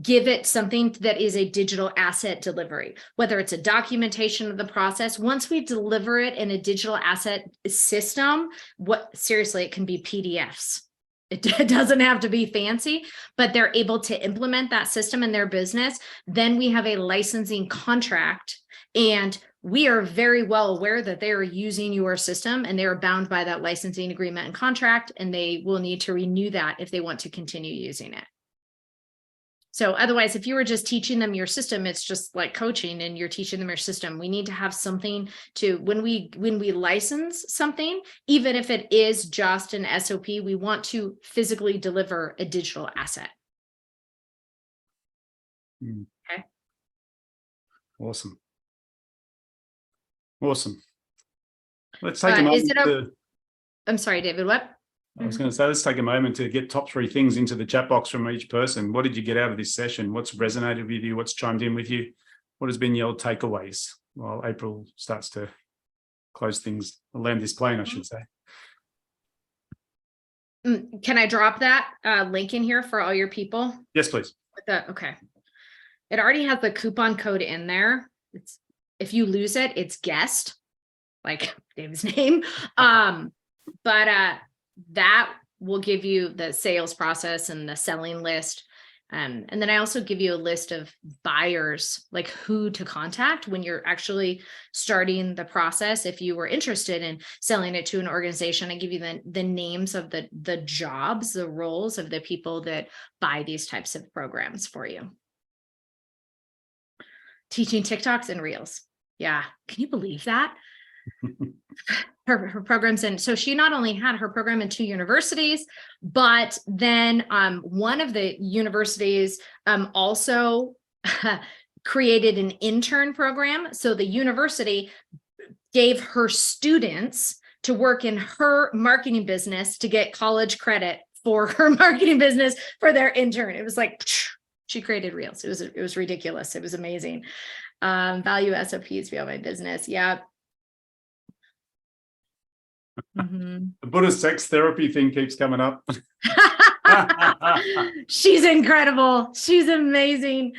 give it something that is a digital asset delivery, whether it's a documentation of the process. Once we deliver it in a digital asset system, seriously, it can be PDFs. It doesn't have to be fancy, but they're able to implement that system in their business. Then we have a licensing contract, and we are very well aware that they are using your system and they are bound by that licensing agreement and contract, and they will need to renew that if they want to continue using it. So otherwise, if you were just teaching them your system, it's just like coaching and you're teaching them your system. We need to have something to, when we license something, even if it is just an SOP, we want to physically deliver a digital asset. Okay. Awesome. Let's take a moment I'm sorry, David, what? I was going to say, let's take a moment to get top 3 things into the chat box from each person. What did you get out of this session? What's resonated with you? What's chimed in with you? What has been your takeaways? While April starts to close things, land this plane, I should say. Can I drop that link in here for all your people? Yes, please. Okay. It already has the coupon code in there. If you lose it, it's guest, like David's name. But that will give you the sales process and the selling list. And then I also give you a list of buyers, like who to contact when you're actually starting the process. If you were interested in selling it to an organization, I give you the names of the jobs, the roles of the people that buy these types of programs for you. Teaching TikToks and Reels. Yeah. Can you believe that? her programs. And so she not only had her program in 2 universities, but then one of the universities also created an intern program. So the university gave her students to work in her marketing business to get college credit for her marketing business for their intern. It was like, she created Reels. It was ridiculous. It was amazing. Value SOPs beyond my business. Yeah. The Buddhist sex therapy thing keeps coming up. She's incredible. She's amazing.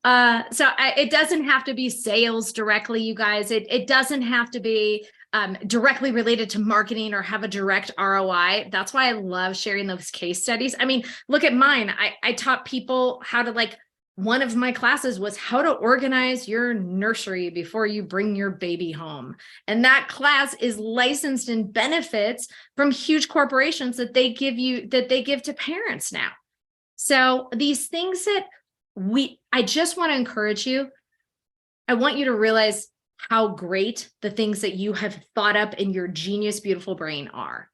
It doesn't have to be sales directly, you guys. It doesn't have to be directly related to marketing or have a direct ROI. That's why I love sharing those case studies. I mean, look at mine. I taught people how to one of my classes was how to organize your nursery before you bring your baby home. And that class is licensed and benefits from huge corporations that they give to parents now. So these things that I just want to encourage you. I want you to realize how great the things that you have thought up in your genius, beautiful brain are.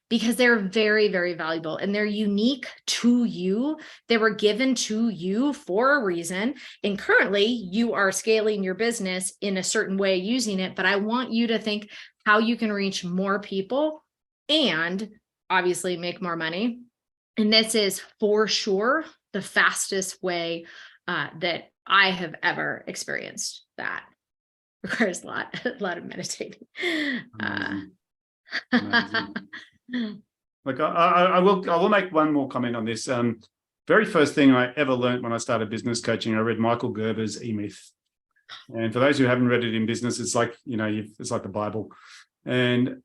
Because they're very, very valuable and they're unique to you. They were given to you for a reason. And currently you are scaling your business in a certain way using it, but I want you to think how you can reach more people and obviously make more money. And this is for sure the fastest way that I have ever experienced that. Requires a lot of meditating. Look, I will make one more comment on this. Very first thing I ever learned when I started business coaching, I read Michael Gerber's E-Myth. And for those who haven't read it in business, it's like, it's like the Bible. And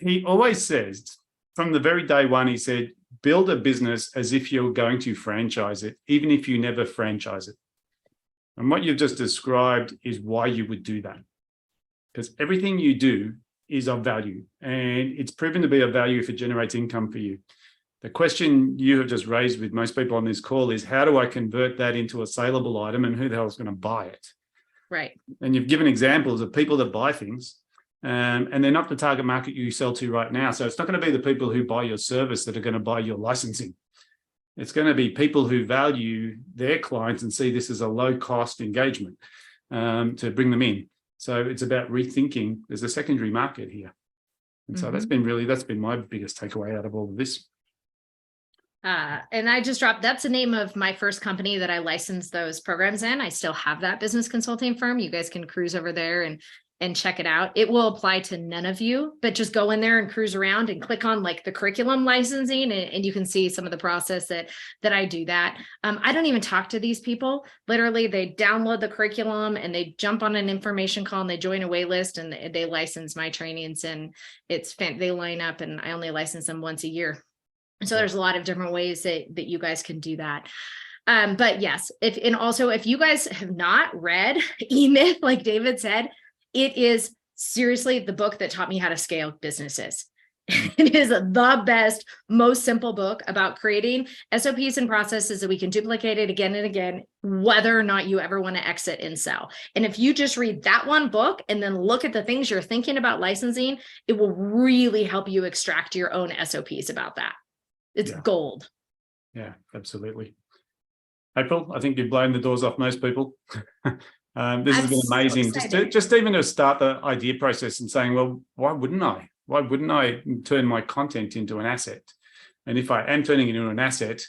he always says, from the very day one, he said, build a business as if you're going to franchise it, even if you never franchise it. And what you've just described is why you would do that. Because everything you do is of value, and it's proven to be of value if it generates income for you. The question you have just raised with most people on this call is, how do I convert that into a saleable item, and who the hell is going to buy it? Right. And you've given examples of people that buy things, and they're not the target market you sell to right now. So it's not going to be the people who buy your service that are going to buy your licensing. It's going to be people who value their clients and see this as a low-cost engagement to bring them in. So it's about rethinking. There's a secondary market here. And so that's been my biggest takeaway out of all of this. And I just dropped, that's the name of my first company that I licensed those programs in. I still have that business consulting firm. You guys can cruise over there and check it out. It will apply to none of you, but just go in there and cruise around and click on the curriculum licensing, and you can see some of the process that I do that. I don't even talk to these people. Literally, they download the curriculum and they jump on an information call and they join a wait list and they license my trainings, and they line up, and I only license them once a year. So there's a lot of different ways that you guys can do that. But yes, if you guys have not read E-Myth, like David said, it is seriously the book that taught me how to scale businesses. It is the best, most simple book about creating SOPs and processes that we can duplicate it again and again, whether or not you ever want to exit and sell. And if you just read that one book and then look at the things you're thinking about licensing, it will really help you extract your own SOPs about that. It's gold. Yeah, absolutely. April, I think you've blown the doors off most people. This has been amazing. Just even to start the idea process and saying, well, why wouldn't I? Why wouldn't I turn my content into an asset? And if I am turning it into an asset,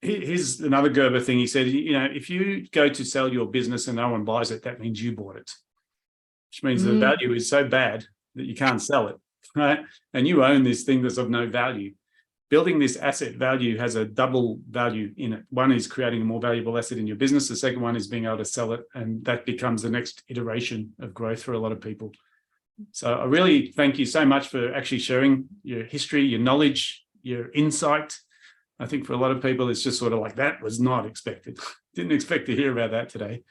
here's another Gerber thing. He said, if you go to sell your business and no one buys it, that means you bought it, which means the value is so bad that you can't sell it, right? And you own this thing that's of no value. Building this asset value has a double value in it. One is creating a more valuable asset in your business. The second one is being able to sell it. And that becomes the next iteration of growth for a lot of people. So I really thank you so much for actually sharing your history, your knowledge, your insight. I think for a lot of people, it's just sort of like, that was not expected. Didn't expect to hear about that today.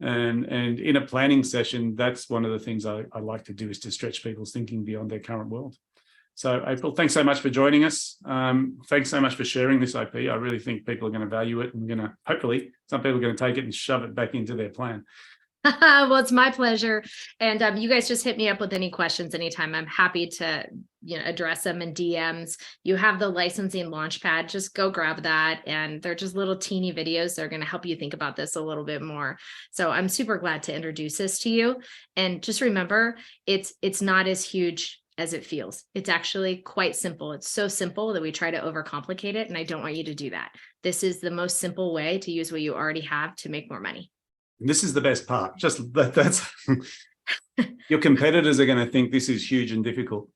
And in a planning session, that's one of the things I like to do, is to stretch people's thinking beyond their current world. So April, thanks so much for joining us. Thanks so much for sharing this IP. I really think people are going to value it, and hopefully some people are going to take it and shove it back into their plan. Well, it's my pleasure. And you guys just hit me up with any questions anytime. I'm happy to, address them in DMs. You have the licensing launchpad, just go grab that. And they're just little teeny videos that are going to help you think about this a little bit more. So I'm super glad to introduce this to you. And just remember, it's not as huge as it feels. It's actually quite simple. It's so simple that we try to overcomplicate it. And I don't want you to do that. This is the most simple way to use what you already have to make more money. This is the best part. Just that's your competitors are going to think this is huge and difficult.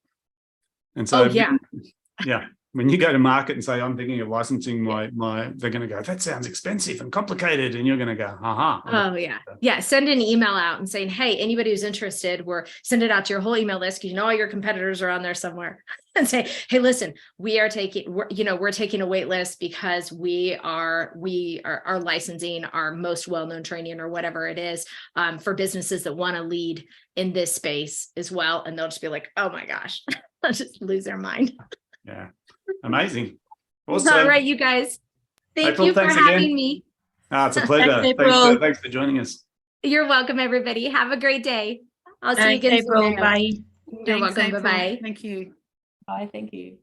And so, when you go to market and say, I'm thinking of licensing they're going to go, that sounds expensive and complicated. And you're going to go, Oh, yeah. Yeah. Send an email out and saying, hey, anybody who's interested, send it out to your whole email list, because all your competitors are on there somewhere, and say, hey, listen, we're taking a wait list because we are licensing our most well-known training or whatever it is for businesses that want to lead in this space as well. And they'll just be like, oh my gosh, they'll just lose their mind. Yeah. Amazing. Awesome. All right, you guys. Thank April, you for thanks having again. me. It's a pleasure. April. Thanks for joining us. You're welcome, everybody. Have a great day. I'll see you Thanks, again April. soon. Bye. You're welcome. April. Bye-bye. Thank you. Bye. Thank you.